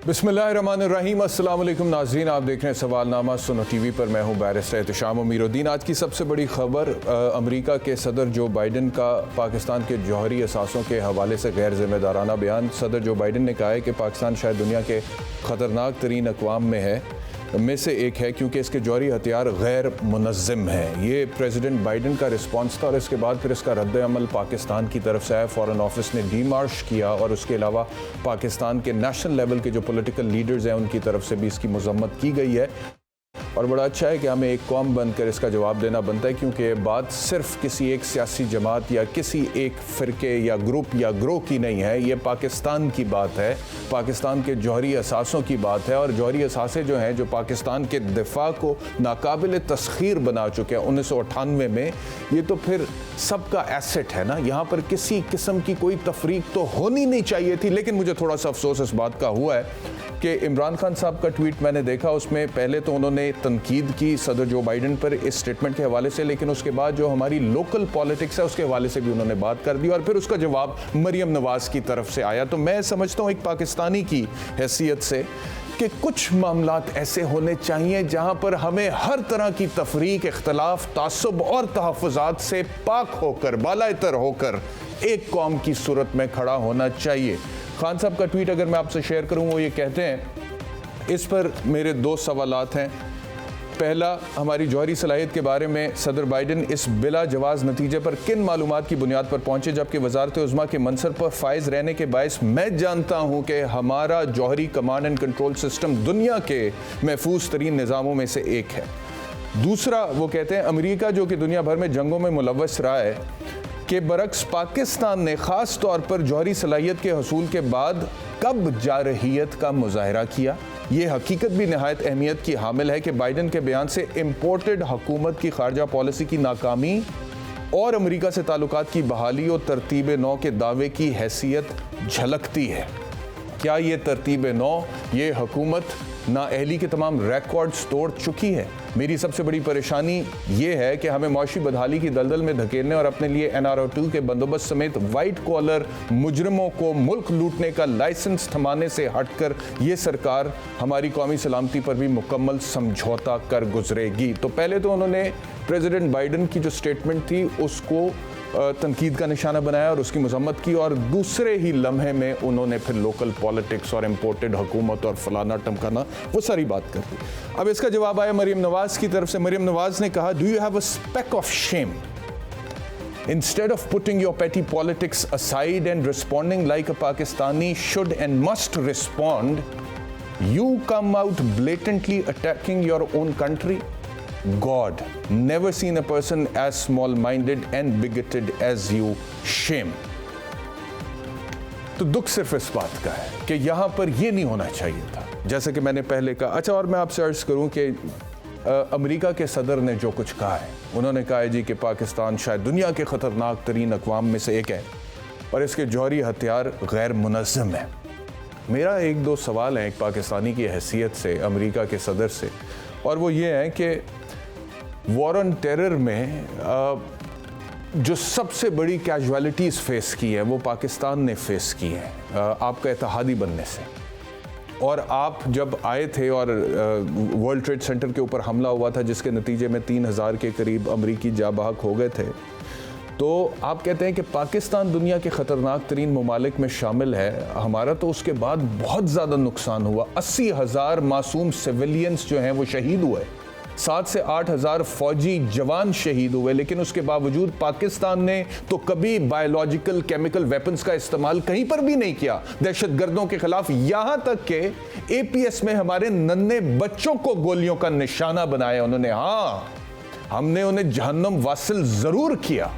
बिस्मिल्लाहिर्रहमानिर्रहीम। अस्सलाम वालेकुम नाज़रीन, आप देख रहे हैं सवालनामा सुनो टीवी पर। मैं हूं बैरिस्टर एहतशाम अमीरुद्दीन। आज की सबसे बड़ी खबर, अमेरिका के सदर जो बाइडन का पाकिस्तान के जौहरी असासों के हवाले से गैर जिम्मेदाराना बयान। सदर जो बाइडन ने कहा है कि पाकिस्तान शायद दुनिया के ख़तरनाक तरीन अक़वाम में से एक है क्योंकि इसके जौहरी हथियार गैर मुनज़्ज़म हैं। ये प्रेसिडेंट बाइडन का रिस्पॉन्स था और इसके बाद फिर इसका रद्द अमल पाकिस्तान की तरफ से आया। फ़ॉरेन ऑफिस ने डीमार्श किया और उसके अलावा पाकिस्तान के नेशनल लेवल के जो पॉलिटिकल लीडर्स हैं उनकी तरफ से भी इसकी मज़म्मत की गई है। और बड़ा अच्छा है कि हमें एक कौम बनकर इसका जवाब देना बनता है, क्योंकि बात सिर्फ किसी एक सियासी जमात या किसी एक फ़िरके या ग्रुप या ग्रोह की नहीं है। ये पाकिस्तान की बात है, पाकिस्तान के जौहरी असासों की बात है। और जौहरी असासे जो हैं, जो पाकिस्तान के दिफा को नाकाबिल तस्खीर बना चुके हैं 1998 में, ये तो फिर सबका एसेट है ना। यहाँ पर किसी किस्म की कोई तफरीक तो होनी नहीं चाहिए थी। लेकिन मुझे थोड़ा सा अफसोस इस बात का हुआ है कि इमरान खान साहब का ट्वीट मैंने देखा, उसमें पहले तो उन्होंने तनकीद की सदर जो बाइडन पर इस स्टेटमेंट के हवाले से, लेकिन उसके बाद जो हमारी लोकल पॉलिटिक्स है उसके हवाले से भी उन्होंने बात कर दी और फिर उसका जवाब मरियम नवाज की तरफ से आया। तो मैं समझता हूँ एक पाकिस्तानी की हैसियत से कि कुछ मामलात ऐसे होने चाहिए जहाँ पर हमें हर तरह की तफरीक, इख्तलाफ, तासुब और तहफ़्फ़ुज़ात से पाक होकर, बालातर होकर एक कौम की सूरत में खड़ा होना चाहिए। खान साहब का ट्वीट अगर मैं आपसे शेयर करूँ, वो ये कहते हैं, इस पर मेरे दो सवालात हैं। पहला, हमारी जौहरी सलाहियत के बारे में सदर बाइडन इस बिला जवाज़ नतीजे पर किन मालूमात की बुनियाद पर पहुंचे, जबकि वज़ारत उज़्मा के मनसब पर फाइज रहने के बायस मैं जानता हूं कि हमारा जौहरी कमांड एंड कंट्रोल सिस्टम दुनिया के महफूज तरीन निज़ामों में से एक है। दूसरा, वो कहते हैं, अमेरिका जो कि दुनिया भर में जंगों में मुलव्वस रहा है के बरक्स पाकिस्तान ने ख़ास तौर पर जौहरी सलाहियत के हसूल के बाद कब जारहियत का मुजाहरा किया। ये हकीकत भी नहायत अहमियत की हामिल है कि बाइडन के बयान से इम्पोर्टेड हुकूमत की खारजा पॉलिसी की नाकामी और अमेरिका से ताल्लुकात की बहाली और तरतीब नौ के दावे की हैसियत झलकती है। क्या ये तरतीब नौ, ये हुकूमत नाअहली के तमाम रिकॉर्ड्स तोड़ चुकी है? मेरी सबसे बड़ी परेशानी ये है कि हमें मौशी बदहाली की दलदल में धकेलने और अपने लिए NRO2 के बंदोबस्त समेत वाइट कॉलर मुजरिमों को मुल्क लूटने का लाइसेंस थमाने से हटकर ये सरकार हमारी कौमी सलामती पर भी मुकम्मल समझौता कर गुजरेगी। तो पहले तो उन्होंने प्रेसिडेंट बाइडन की जो स्टेटमेंट थी उसको तनकीद का निशाना बनाया और उसकी मजम्मत की, और दूसरे ही लम्हे में उन्होंने फिर लोकल पॉलिटिक्स और इम्पोर्टेड हुकूमत और फलाना टमकाना वो सारी बात कर दी। अब इसका जवाब आया मरियम नवाज की तरफ से। मरियम नवाज ने कहा, do you have a speck of shame? Instead of putting your petty politics aside and responding like a Pakistani should and must respond, you come out blatantly attacking your own country. God, never seen a person as small-minded and bigoted as you. Shame. तो दुख सिर्फ इस बात का है कि यहाँ पर ये नहीं होना चाहिए था, जैसे कि मैंने पहले कहा। अच्छा, और मैं आपसे अर्ज करूँ कि अमेरिका के सदर ने जो कुछ कहा है, उन्होंने कहा है जी कि पाकिस्तान शायद दुनिया के ख़तरनाक तरीन अक़वाम में से एक है और इसके जौहरी हथियार गैर मुनज़्ज़म है। मेरा एक दो सवाल है एक पाकिस्तानी की हैसियत से अमेरिका के सदर से, और वो ये है कि वॉर ऑन टेरर में जो सबसे बड़ी कैजुअलिटीज़ फेस की है वो पाकिस्तान ने फेस की है आपका इत्तेहादी बनने से। और आप जब आए थे और वर्ल्ड ट्रेड सेंटर के ऊपर हमला हुआ था जिसके नतीजे में 3000 के करीब अमरीकी जाबाहक हो गए थे, तो आप कहते हैं कि पाकिस्तान दुनिया के ख़तरनाक तरीन ममालिक में शामिल है। हमारा तो उसके बाद बहुत ज़्यादा नुकसान हुआ। 80,000 मासूम सिविलियंस जो हैं वो शहीद हुए, 7 से 8 हज़ार फौजी जवान शहीद हुए। लेकिन उसके बावजूद पाकिस्तान ने तो कभी बायोलॉजिकल केमिकल वेपन्स का इस्तेमाल कहीं पर भी नहीं किया दहशतगर्दों के खिलाफ। यहां तक कि APS में हमारे नन्हे बच्चों को गोलियों का निशाना बनाया उन्होंने। हाँ, हमने उन्हें जहन्नम वासिल जरूर किया,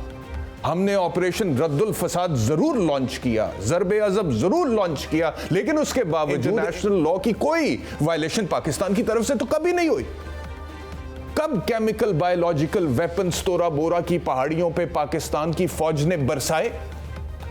हमने ऑपरेशन रद्दुल फसाद जरूर लॉन्च किया, ज़रबे अज़ब जरूर लॉन्च किया, लेकिन उसके बावजूद इंटरनेशनल लॉ की कोई वायलेशन पाकिस्तान की तरफ से तो कभी नहीं हुई। कब केमिकल बायोलॉजिकल वेपन्स तोरा बोरा की पहाड़ियों पे पाकिस्तान की फौज ने बरसाए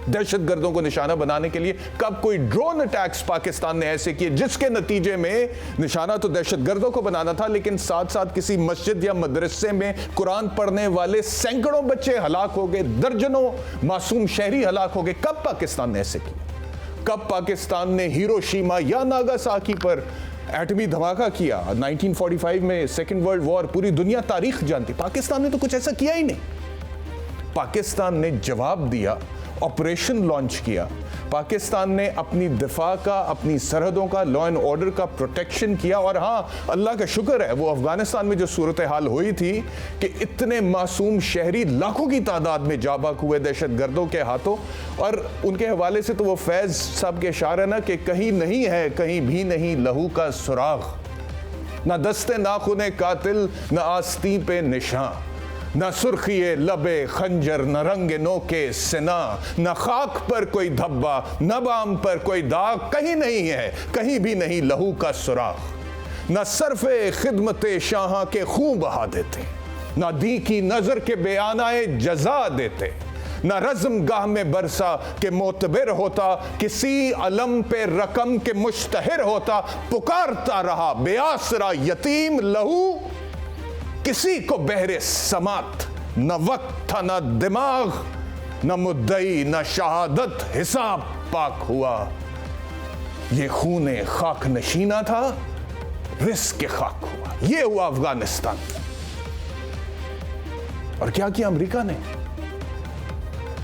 दहशतगर्दों को निशाना बनाने के लिए? कब कोई ड्रोन अटैक्स पाकिस्तान ने ऐसे किए जिसके नतीजे में निशाना तो दहशतगर्दों को बनाना था, लेकिन साथ साथ किसी मस्जिद या मदरसे में कुरान पढ़ने वाले सैकड़ों बच्चे हलाक हो गए, दर्जनों मासूम शहरी हलाक हो गए? कब पाकिस्तान ने ऐसे किया? कब पाकिस्तान ने हिरोशिमा या नागासाकी पर एटमी धमाका किया? 1945 में सेकेंड वर्ल्ड वॉर, पूरी दुनिया तारीख जानती। पाकिस्तान ने तो कुछ ऐसा किया ही नहीं। पाकिस्तान ने जवाब दिया, ऑपरेशन लॉन्च किया। पाकिस्तान ने अपनी दिफा का, अपनी सरहदों का, लॉ एंड ऑर्डर का प्रोटेक्शन किया। और हाँ, अल्लाह का शुक्र है, वो अफगानिस्तान में जो सूरत हाल हुई थी कि इतने मासूम शहरी लाखों की तादाद में जाबाक हुए दहशतगर्दों के हाथों, और उनके हवाले से तो वो फैज़ साहब के इशारा है ना कि कहीं नहीं है, कहीं भी नहीं लहू का सुराग, ना दस्ते नाखुने कातिल, ना आस्तीं पे निशान, न सुर्खिए लबे खंजर, न रंग नोके सिना, न खाक पर कोई धब्बा, न बाम पर कोई दाग, कहीं नहीं है, कहीं भी नहीं लहू का सुराग, न सरफे खिदमते शाह के खून बहा देते, न दी की नजर के बेआनाए जजा देते, न रज़्म गाह में बरसा के मोतबिर होता, किसी अलम पे रकम के मुश्तहिर होता, पुकारता रहा बेआसरा यतीम लहू, किसी को बहरे समात, न वक्त था न दिमाग, न मुद्दई न शहादत, हिसाब पाक हुआ। ये खूने खाक नशीना था, रिस्क खाक हुआ। ये हुआ अफगानिस्तान। और क्या किया अमेरिका ने?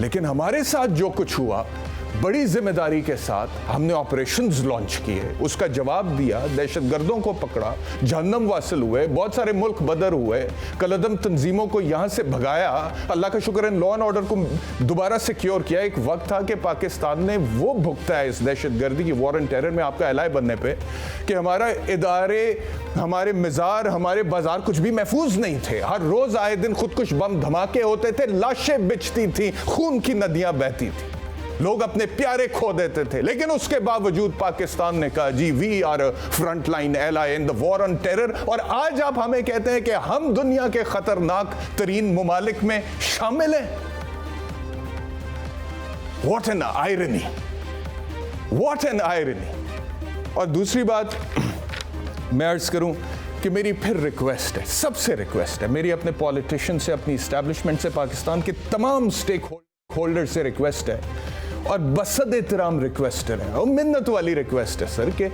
लेकिन हमारे साथ जो कुछ हुआ, बड़ी जिम्मेदारी के साथ हमने ऑपरेशंस लॉन्च किए, उसका जवाब दिया, दहशतगर्दों को पकड़ा, जहन्नम वासिल हुए, बहुत सारे मुल्क बदर हुए, कलदम तंजीमों को यहाँ से भगाया। अल्लाह का शुक्र है, लॉ एंड ऑर्डर को दोबारा सिक्योर किया। एक वक्त था कि पाकिस्तान ने वो भुगता है इस दहशतगर्दी की, वॉर एंड टेरर में आपका एलाय बनने पे, कि हमारा इदारे, हमारे मिज़ार, हमारे बाजार कुछ भी महफूज नहीं थे। हर रोज़ आए दिन खुदकुश बम धमाके होते थे, लाशें बिछती थी, खून की नदियाँ बहती थी, लोग अपने प्यारे खो देते थे। लेकिन उसके बावजूद पाकिस्तान ने कहा, जी we are front line ally in the war on terror. और आज आप हमें कहते हैं कि हम दुनिया के खतरनाक तरीन ममालिक में शामिल हैं। What an irony, what an irony. और दूसरी बात मैं अर्ज करूं कि मेरी फिर रिक्वेस्ट है, सबसे रिक्वेस्ट है मेरी, अपने पॉलिटिशियन से, अपनी इस्टेब्लिशमेंट से, पाकिस्तान के तमाम स्टेक होल्डर से रिक्वेस्ट है, और बसद एहतराम रिक्वेस्ट है, और मिन्नत वाली रिक्वेस्ट है सर, कि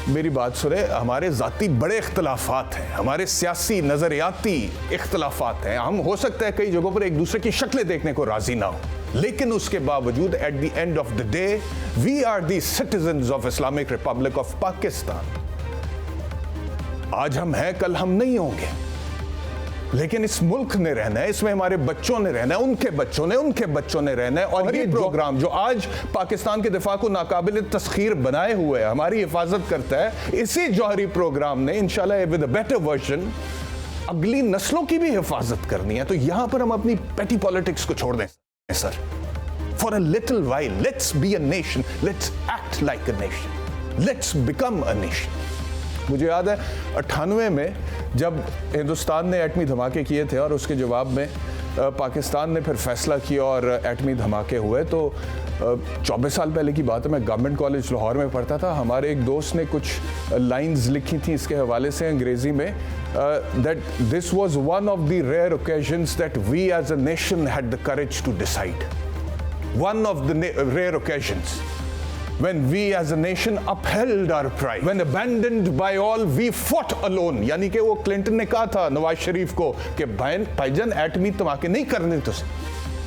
मेरी बात सुने। हमारे ज़ाती बड़े इख्तलाफात हैं, हमारे सियासी नज़रियाती इख्तलाफात हैं, हम हो सकता है कई जगहों पर एक दूसरे की शक्लें देखने को राज़ी ना हो, लेकिन उसके बावजूद at the end of the day we are the citizens of Islamic Republic of Pakistan. आज हम हैं, कल हम नहीं होंगे, लेकिन इस मुल्क ने रहना है, इसमें हमारे बच्चों ने रहना है, उनके बच्चों ने, उनके बच्चों ने रहना है। और ये प्रोग्राम जो आज पाकिस्तान के दिफा को नाकाबिल तस्खीर बनाए हुए है, हमारी हिफाजत करता है, इसी जौहरी प्रोग्राम ने इंशाल्लाह विद अ बेटर वर्जन अगली नस्लों की भी हिफाजत करनी है। तो यहां पर हम अपनी पेटी पॉलिटिक्स को छोड़ दें sir, for a little while let's be a nation, let's act like a nation, let's become a nation. मुझे याद है 98 में जब हिंदुस्तान ने एटमी धमाके किए थे और उसके जवाब में पाकिस्तान ने फिर फैसला किया और एटमी धमाके हुए, तो 24 साल पहले की बात है, मैं गवर्नमेंट कॉलेज लाहौर में पढ़ता था। हमारे एक दोस्त ने कुछ लाइंस लिखी थी इसके हवाले से अंग्रेज़ी में, that this was one of the rare occasions that we as a nation had the courage to decide, one of the rare occasions when we as a nation upheld our pride, when abandoned by all we fought alone। यानी कि वो Clinton ने कहा था नवाज शरीफ को कि भाईजान एटमी धमाके नहीं करने तो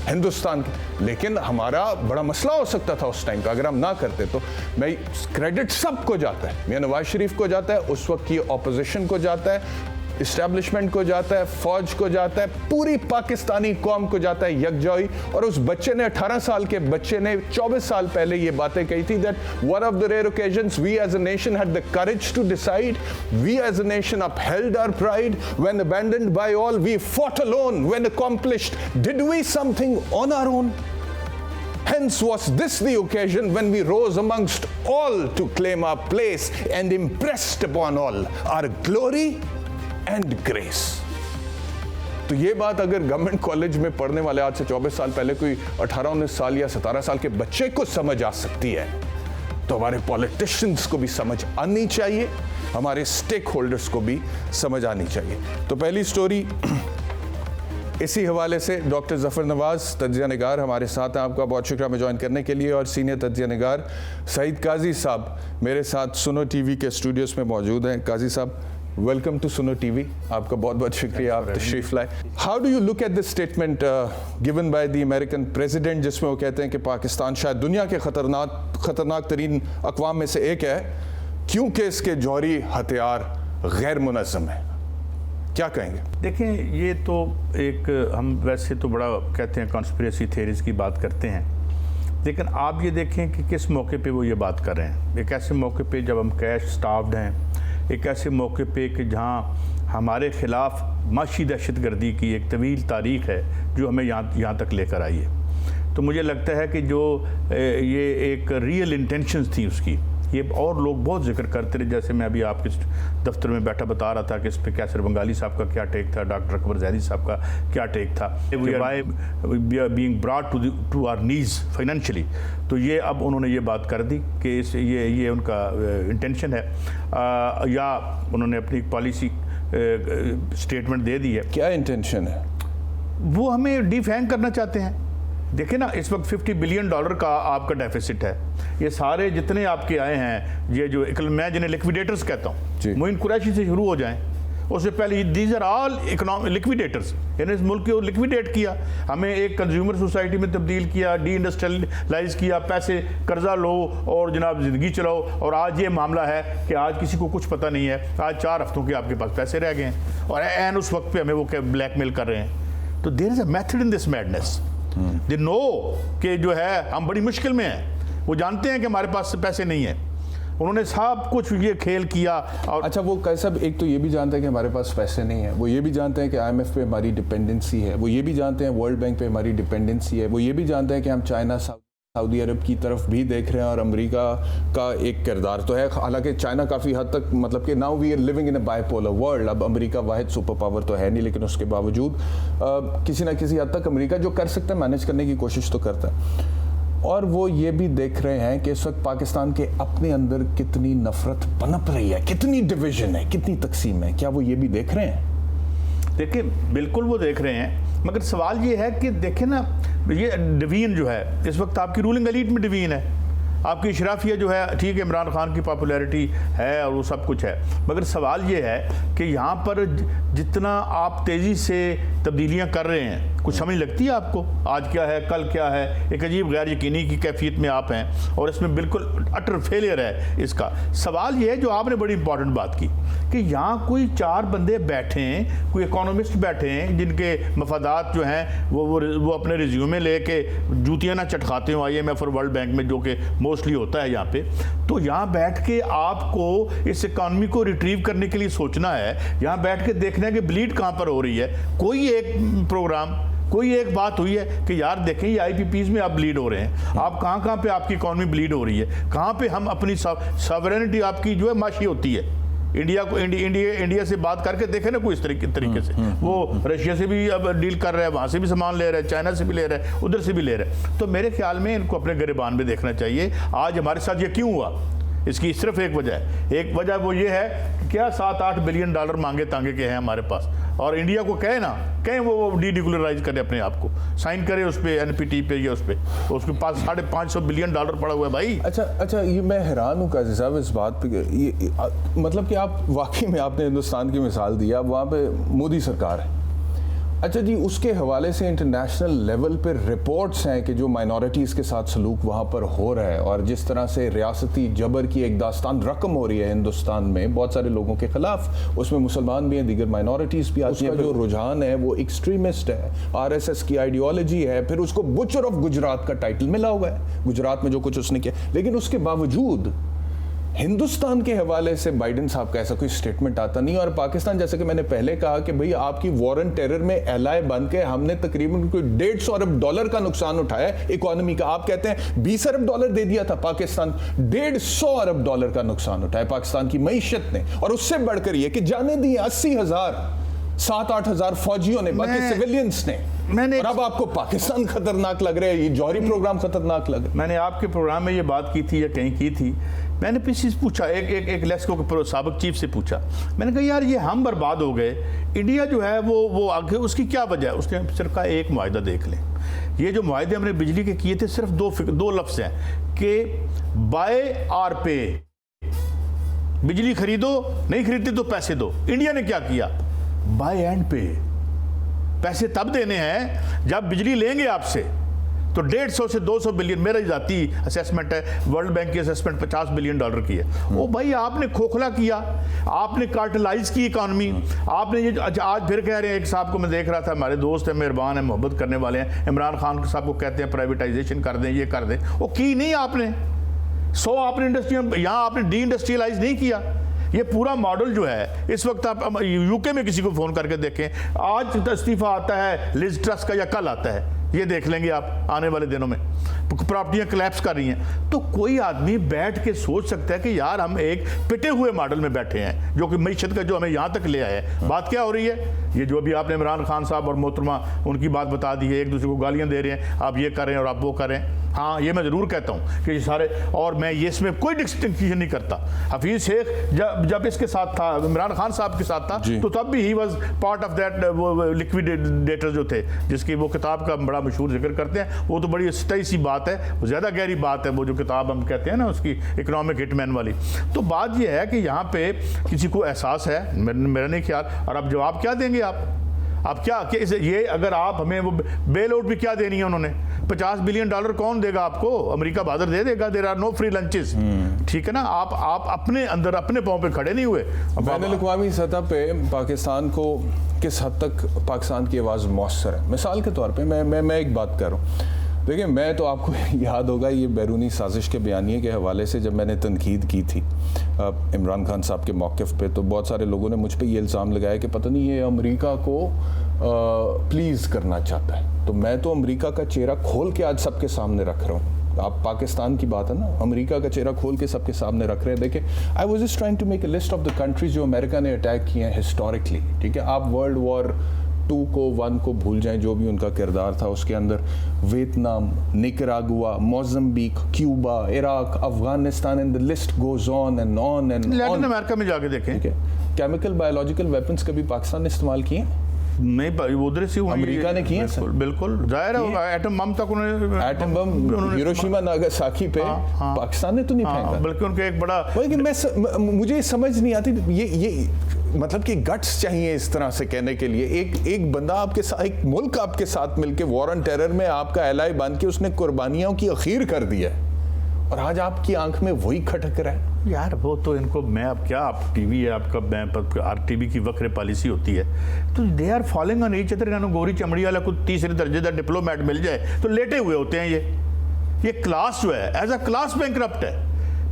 हिंदुस्तान के, लेकिन हमारा बड़ा मसला हो सकता था उस टाइम का अगर हम ना करते। तो मैं क्रेडिट सबको जाता है, मियां नवाज शरीफ को जाता है, उस वक्त की ऑपोजिशन को जाता है, इस्टेब्लिशमेंट को जाता है, फौज को जाता है, पूरी पाकिस्तानी कौम को जाता है यकजोई। और उस बच्चे ने, 18 साल के बच्चे ने 24 साल पहले ये बातें कही थी, that one of the rare occasions we as a nation had the courage to decide, we as a nation upheld our pride, when abandoned by all we fought alone, when accomplished did we something on our own। Hence was this the occasion when we rose amongst all to claim our place and impressed upon all our glory and grace. तो ये बात अगर government college में पढ़ने वाले आज से 24 साल पहले कोई 18-19 साल या 17 साल के बच्चे को समझ आ सकती है, तो हमारे पॉलिटिशियंस को भी समझ आनी चाहिए, हमारे स्टेक होल्डर्स को भी समझ आनी चाहिए। तो पहली स्टोरी इसी हवाले से डॉक्टर ज़फ़र नवाज़ तज्ज़िया निगार हमारे साथ हैं। आपका बहुत शुक्रिया हमें ज्वाइन करने के लिए। और सीनियर तज्ज़िया निगार सईद काजी साहब मेरे साथ सुनो टीवी के स्टूडियोज़ में मौजूद हैं। काजी साहब, वेलकम टू सुनो टीवी। आपका बहुत बहुत शुक्रिया, आप तशरीफ लाए। How do you look at this statement given by the American president, जिसमें वो कहते हैं कि पाकिस्तान शायद दुनिया के खतरनाक तरीन अक़वाम में से एक है क्योंकि इसके जौहरी हथियार गैर मुनज़्ज़म है। क्या कहेंगे? देखें, ये तो एक हम वैसे तो बड़ा कहते हैं कॉन्स्पिरेसी थ्योरीज की बात करते हैं, लेकिन आप ये देखें कि किस मौके पे वो ये बात कर रहे हैं। एक ऐसे मौके पे जब हम कैश स्टाफ्ड हैं, एक ऐसे मौके पे कि जहाँ हमारे ख़िलाफ़ माशी दहशतगर्दी की एक तवील तारीख़ है जो हमें यहाँ तक लेकर आई है। तो मुझे लगता है कि जो ये एक रियल इंटेंशंस थी उसकी, ये और लोग बहुत जिक्र करते रहे। जैसे मैं अभी आपके दफ्तर में बैठा बता रहा था कि इस पर कैसर बंगाली साहब का क्या टेक था, डॉक्टर अकबर जैदी साहब का क्या टेक था, we are being brought to our knees financially. तो ये अब उन्होंने ये बात कर दी कि ये उनका इंटेंशन है, या उन्होंने अपनी पॉलिसी स्टेटमेंट दे दी है। क्या इंटेंशन है? वो हमें डिफैंग करना चाहते हैं। देखिए ना, इस वक्त $50 बिलियन का आपका डेफिसिट है। ये सारे जितने आपके आए हैं, ये जो मैं जिन्हें लिक्विडेटर्स कहता हूँ, मोइन कुरैशी से शुरू हो जाएं, उससे पहले these are all economic liquidators. यानी इस मुल्क को लिक्विडेट किया, हमें एक कंज्यूमर सोसाइटी में तब्दील किया, डी इंडस्ट्रियलाइज किया, पैसे कर्जा लो और जनाब ज़िंदगी चलाओ। और आज ये मामला है कि आज किसी को कुछ पता नहीं है, आज 4 हफ्तों के आपके पास पैसे रह गए हैं और एन उस वक्त पे हमें वो ब्लैकमेल कर रहे हैं। तो there is a method in this madness. They know कि जो है हम बड़ी मुश्किल में हैं, वो जानते हैं कि हमारे पास पैसे नहीं है, उन्होंने सब कुछ ये खेल किया। और अच्छा, वो कैसा, एक तो ये भी जानते हैं कि हमारे पास पैसे नहीं है, वो ये भी जानते हैं कि IMF पे हमारी डिपेंडेंसी है, वो ये भी जानते हैं वर्ल्ड बैंक पे हमारी डिपेंडेंसी है, वो ये भी जानते हैं कि हम चाइना सऊदी अरब की तरफ भी देख रहे हैं और अमेरिका का एक किरदार तो है। हालांकि चाइना काफ़ी हद तक, मतलब कि now we are living in a bipolar world. अब अमेरिका वाहिद सुपर पावर तो है नहीं, लेकिन उसके बावजूद किसी ना किसी हद तक अमेरिका जो कर सकता है मैनेज करने की कोशिश तो करता है। और वो ये भी देख रहे हैं कि इस वक्त पाकिस्तान के अपने अंदर कितनी नफरत पनप रही है, कितनी डिवीजन है, कितनी तकसीम है। क्या वो ये भी देख रहे हैं? देखिए, बिल्कुल वो देख रहे हैं, मगर सवाल ये है कि देखें ना, ये डिवीजन जो है इस वक्त आपकी रूलिंग एलीट में डिवीजन है। आपकी इशराफिया जो है, ठीक है, इमरान खान की पॉपुलैरिटी है और वो सब कुछ है, मगर सवाल ये है कि यहाँ पर जितना आप तेज़ी से तब्दीलियाँ कर रहे हैं, कुछ समझ लगती है आपको? आज क्या है, कल क्या है, एक अजीब गैर यकीनी की कैफियत में आप हैं और इसमें बिल्कुल अटर फेलियर है इसका। सवाल ये है जो आपने बड़ी इंपॉर्टेंट बात की कि यहाँ कोई 4 बंदे बैठे हैं, कोई इकोनॉमिस्ट बैठे हैं जिनके मफादात जो हैं वो अपने रिज्यूमे लेके जूतियाँ ना चटकाते हो IMF और वर्ल्ड बैंक में, जो कि मोस्टली होता है यहाँ पे। तो यहाँ बैठ के आपको इस इकॉनमी को रिट्रीव करने के लिए सोचना है, यहाँ बैठ के देखना है कि ब्लीड कहाँ पर हो रही है। कोई एक प्रोग्राम, कोई एक बात हुई है कि यार देखें ये IPPs में आप ब्लीड हो रहे हैं, आप कहाँ पे आपकी इकॉनमी ब्लीड हो रही है, कहाँ पे हम अपनी सॉवरेनिटी आपकी जो है माशी होती है। इंडिया को इंडिया से बात करके देखे ना कोई इस तरीके से, वो रशिया से भी अब डील कर रहा है, वहाँ से भी सामान ले रहा है, चाइना से भी ले रहा है, उधर से भी ले रहा है। तो मेरे ख्याल में इनको अपने गिरबान में देखना चाहिए। आज हमारे साथ ये क्यों हुआ, इसकी सिर्फ एक वजह है। एक वजह वो ये है कि क्या $7-8 बिलियन मांगे तांगे के हैं हमारे पास, और इंडिया को कहें वो डीनिकुलराइज करे अपने आप को, साइन करे उस पर NPT पे या उस पर, उसके पास $550 बिलियन पड़ा हुआ है भाई। अच्छा, ये मैं हैरान हूँ काजी साहब इस बात पे, ये मतलब कि आप वाकई में आपने हिंदुस्तान की मिसाल दी, अब वहाँ पे मोदी सरकार है। अच्छा जी, उसके हवाले से इंटरनेशनल लेवल पर रिपोर्ट्स हैं कि जो माइनॉरिटीज़ के साथ सलूक वहाँ पर हो रहा है और जिस तरह से रियासती जबर की एक दास्तान रकम हो रही है हिंदुस्तान में बहुत सारे लोगों के खिलाफ, उसमें मुसलमान भी हैं, दीगर माइनॉरिटीज़ भी आती हैं। जो रुझान है वो एक्सट्रीमिस्ट है, RSS की आइडियोलॉजी है, फिर उसको बुचर ऑफ गुजरात का टाइटल मिला हुआ है, गुजरात में जो कुछ उसने किया। लेकिन उसके बावजूद हिंदुस्तान के हवाले से बाइडेन साहब का ऐसा कोई स्टेटमेंट आता नहीं। और पाकिस्तान, जैसे कि मैंने पहले कहा कि भाई आपकी वॉर एंड टेरर में एलाय बन के हमने तकरीबन कोई $150 अरब का नुकसान उठाया इकोनॉमी का। आप कहते हैं $20 अरब दे दिया था पाकिस्तान, $150 अरब का नुकसान उठाया पाकिस्तान की मईशत ने। और उससे बढ़कर ये कि जाने दिए 80,000 7-8 हज़ार फौजियों ने, बाकी सिविलियंस ने। और अब आपको पाकिस्तान खतरनाक लग रहा है, ये जौहरी प्रोग्राम खतरनाक लग रहा है। मैंने आपके प्रोग्राम में ये बात की थी या कहीं की थी मैंने पीछे पूछा, एक लेस्को के साबिक चीफ से पूछा, मैंने कहा यार ये हम बर्बाद हो गए, इंडिया जो है वो आगे, उसकी क्या वजह है? उसने सिर्फ कहा एक मुआहदा देख लें, ये जो मुआहदे हमने बिजली के किए थे सिर्फ दो लफ्ज़ हैं कि बाय और पे, बिजली खरीदो, नहीं खरीदते तो पैसे दो। इंडिया ने क्या किया? बाय एंड पे। पैसे तब देने हैं जब बिजली लेंगे आपसे, तो 150 से 200 बिलियन, मेरा जाती असेसमेंट है, वर्ल्ड बैंक की असेसमेंट $50 बिलियन की है। ओ भाई आपने खोखला किया, आपने कार्टलाइज की इकॉनमी, आपने ये आज फिर कह रहे हैं, एक साहब को मैं देख रहा था, हमारे दोस्त हैं, मेहरबान हैं, मोहब्बत करने वाले हैं, इमरान खान साहब को कहते हैं प्राइवेटाइजेशन कर दें, ये कर दें, वो की नहीं आपने। 100 आपने इंडस्ट्री, यहाँ आपने डी इंडस्ट्रियलाइज नहीं किया। ये पूरा मॉडल जो है इस वक्त आप यूके में किसी को फ़ोन करके देखें, आज इस्तीफा आता है लिज ट्रस का या कल आता है, ये देख लेंगे आप आने वाले दिनों में, प्रॉपर्टियां कोलैप्स कर रही हैं। तो कोई आदमी बैठ के सोच सकता है कि यार हम एक पिटे हुए मॉडल में बैठे हैं जो कि मईशत का जो हमें यहाँ तक ले आया है। बात क्या हो रही है? ये जो अभी आपने इमरान खान साहब और मोहतरमा उनकी बात बता दी है, एक दूसरे को गालियाँ दे रहे हैं, आप ये करें और आप वो करें। हाँ, ये मैं ज़रूर कहता हूँ कि ये सारे, और मैं ये इसमें कोई डिस्टिंक्शन नहीं करता। हफीज़ शेख जब इसके साथ था, इमरान खान साहब के साथ था, तो तब भी he was part of that, वो लिक्विडेटर जो थे, जिसकी वो किताब का बड़ा मशहूर जिक्र करते हैं, वो तो बड़ी सतही सी बात है, वो ज़्यादा गहरी बात है, वो जो किताब हम कहते हैं ना उसकी, इकोनॉमिक हिटमैन वाली। तो बात ये है कि यहाँ पे किसी को एहसास है, मेरा नहीं ख्याल। और अब जवाब क्या देंगे आप क्या ये, अगर आप हमें वो बेल आउट भी क्या देनी है उन्होंने, $50 बिलियन कौन देगा आपको? अमेरिका बादर दे देगा। There are no free lunches, ठीक है ना। आप अपने अंदर अपने पाँव पे खड़े नहीं हुए। बैनुल-अक़वामी सतह पे पाकिस्तान को किस हद तक पाकिस्तान की आवाज़ मौसर है? मिसाल के तौर पे मैं एक बात कर रहा हूँ, देखिए मैं तो आपको याद होगा ये बैरूनी साजिश के बयानिए के हवाले से जब मैंने तनकीद की थी इमरान खान साहब के मौक़िफ़ पे, तो बहुत सारे लोगों ने मुझ पे ये इल्ज़ाम लगाया कि पता नहीं ये अमेरिका को प्लीज़ करना चाहता है। तो मैं तो अमेरिका का चेहरा खोल के आज सबके सामने रख रहा हूँ। आप पाकिस्तान की बात है ना, अमेरिका का चेहरा खोल के सबके सामने रख रहे हैं। देखिए, I was just trying to make a list of the countries जो अमेरिका ने अटैक किए हैं हिस्टोरिकली, ठीक है। आप वर्ल्ड वॉर 2 को 1 को भूल जाएं, जो भी उनका किरदार था उसके अंदर, Vietnam, Nicaragua, Mozambique, Cuba, Iraq, Afghanistan, and the list goes on and on and on. Latin America में जाके देखें, ठीक है। केमिकल बायोलॉजिकल वेपन्स कभी पाकिस्तान ने इस्तेमाल किए? नहीं, उधर से अमेरिका ने किए सर, बिल्कुल जाहिर है। एटम बम तक उन्होंने, एटम बम हिरोशिमा नागासाकी पे पाकिस्तान ने तो नहीं फेंका, बल्कि उनके एक बड़ा, मुझे समझ नहीं आती ये मतलब कि गट्स चाहिए इस तरह से कहने के लिए। एक बंदा आपके साथ, एक मुल्क आपके साथ मिलके वॉर ऑन टेरर में आपका एलाई बन के उसने कुर्बानियों की अखीर कर दिया है, और आज आपकी आंख में वही खटक रहा है। यार वो तो इनको, मैं अब क्या, आप टीवी है आपका, टीवी की वक्र पॉलिसी होती है, तो they are following on each other. इन्होंने गोरी चमड़ी वाला कुछ तीसरे दर्जे का डिप्लोमेट मिल जाए तो लेटे हुए होते हैं। ये क्लास जो है एज अ क्लास बैंकरप्ट है।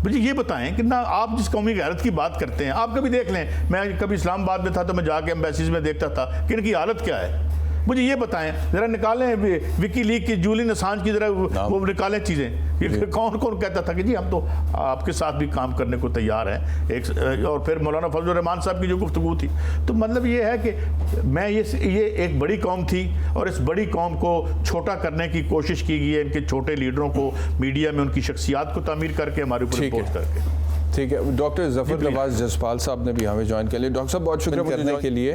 मुझे ये बताएं कि ना, आप जिस कौमी गैरत की बात करते हैं, आप कभी देख लें, मैं कभी इस्लामाबाद में था तो मैं जाके एम्बेसीज में देखता था कि इनकी हालत क्या है। मुझे ये बताएं, जरा निकालें विकी लीक की, जूलियन असांज की, जरा वो निकालें चीज़ें। ये कौन कहता था कि जी हम तो आपके साथ भी काम करने को तैयार हैं। और फिर मौलाना फजलुर रहमान साहब की जो गुफ्तगू थी, तो मतलब ये है कि मैं ये एक बड़ी कौम थी, और इस बड़ी कौम को छोटा करने की कोशिश की गई है, इनके छोटे लीडरों को मीडिया में उनकी शख्सियात को तामीर करके, हमारे ऊपर पोस्ट करके। ठीक है, डॉक्टर ज़फ़र नवाज जसपाल साहब ने भी हमें ज्वाइन कर लिया। डॉक्टर साहब बहुत शुक्रिया करने के लिए।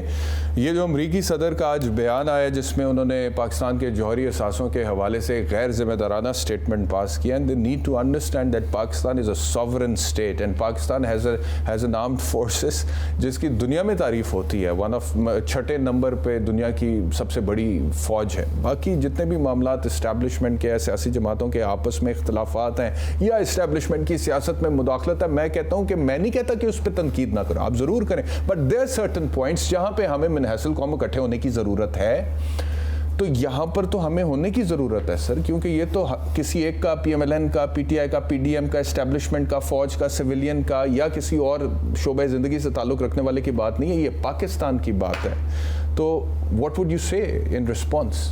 ये जो अमरीकी सदर का आज बयान आया जिसमें उन्होंने पाकिस्तान के जौहरी असासों के हवाले से गैर जिम्मेदाराना स्टेटमेंट पास किया, and they need to understand that Pakistan is a sovereign state and Pakistan has an armed forces जिसकी दुनिया में तारीफ़ होती है। 6 नंबर पे दुनिया की सबसे बड़ी फ़ौज है। बाकी जितने भी मामलात इस्टेब्लिशमेंट के, सियासी जमातों के आपस में इख्तलाफात हैं या इस्टेब्लिशमेंट की सियासत में मुदाखलत है, मैं कहता हूं कि मैं नहीं कहता कि उस पर तनकीद ना करो, आप जरूर करें, बट देयर सर्टेन पॉइंट्स जहां पे हमें मुनहसिल कौम इकट्ठे होने की जरूरत है। तो यहां पर तो हमें होने की जरूरत है सर, क्योंकि ये तो किसी एक का, PMLN का, PTI का, PDM का, एस्टेब्लिशमेंट का, फौज का, सिविलियन का या किसी और शोबे जिंदगी से ताल्लुक रखने वाले की बात नहीं है, ये पाकिस्तान की बात है। तो व्हाट वुड यू से इन रिस्पॉन्स?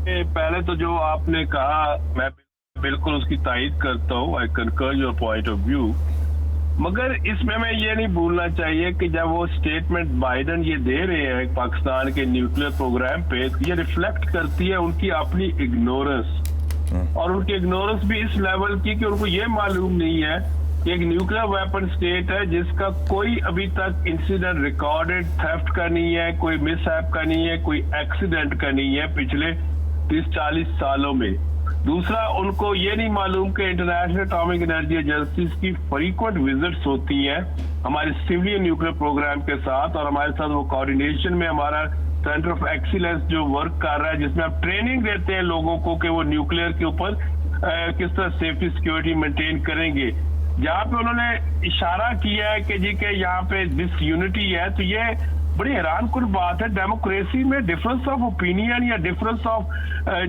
पहले तो जो आपने कहा मैं बिल्कुल उसकी तायीद करता हूँ, आई कंकर योर पॉइंट ऑफ व्यू, मगर इसमें मैं ये नहीं भूलना चाहिए कि जब वो स्टेटमेंट बाइडन ये दे रहे हैं पाकिस्तान के न्यूक्लियर प्रोग्राम पे, ये रिफ्लेक्ट करती है उनकी अपनी इग्नोरेंस और उनकी इग्नोरेंस भी इस लेवल की कि उनको ये मालूम नहीं है कि एक न्यूक्लियर वेपन स्टेट है जिसका कोई अभी तक इंसिडेंट रिकॉर्डेड थेफ्ट का नहीं है, कोई मिसहैप का नहीं है, कोई एक्सीडेंट का नहीं है पिछले 30-40 सालों में। दूसरा, उनको ये नहीं मालूम कि इंटरनेशनल एटॉमिक एनर्जी एजेंसीज की फ्रीक्वेंट विजिट्स होती हैं हमारे सिविलियन न्यूक्लियर प्रोग्राम के साथ, और हमारे साथ वो कोऑर्डिनेशन में हमारा सेंटर ऑफ एक्सीलेंस जो वर्क कर रहा है, जिसमें आप ट्रेनिंग देते हैं लोगों को कि वो न्यूक्लियर के ऊपर किस तरह सेफ्टी सिक्योरिटी मेंटेन करेंगे। जहाँ पे उन्होंने इशारा किया है कि जी के यहाँ पे डिसयूनिटी है, तो ये बड़ी हैरानकुन बात है। डेमोक्रेसी में डिफरेंस ऑफ ओपिनियन या डिफरेंस ऑफ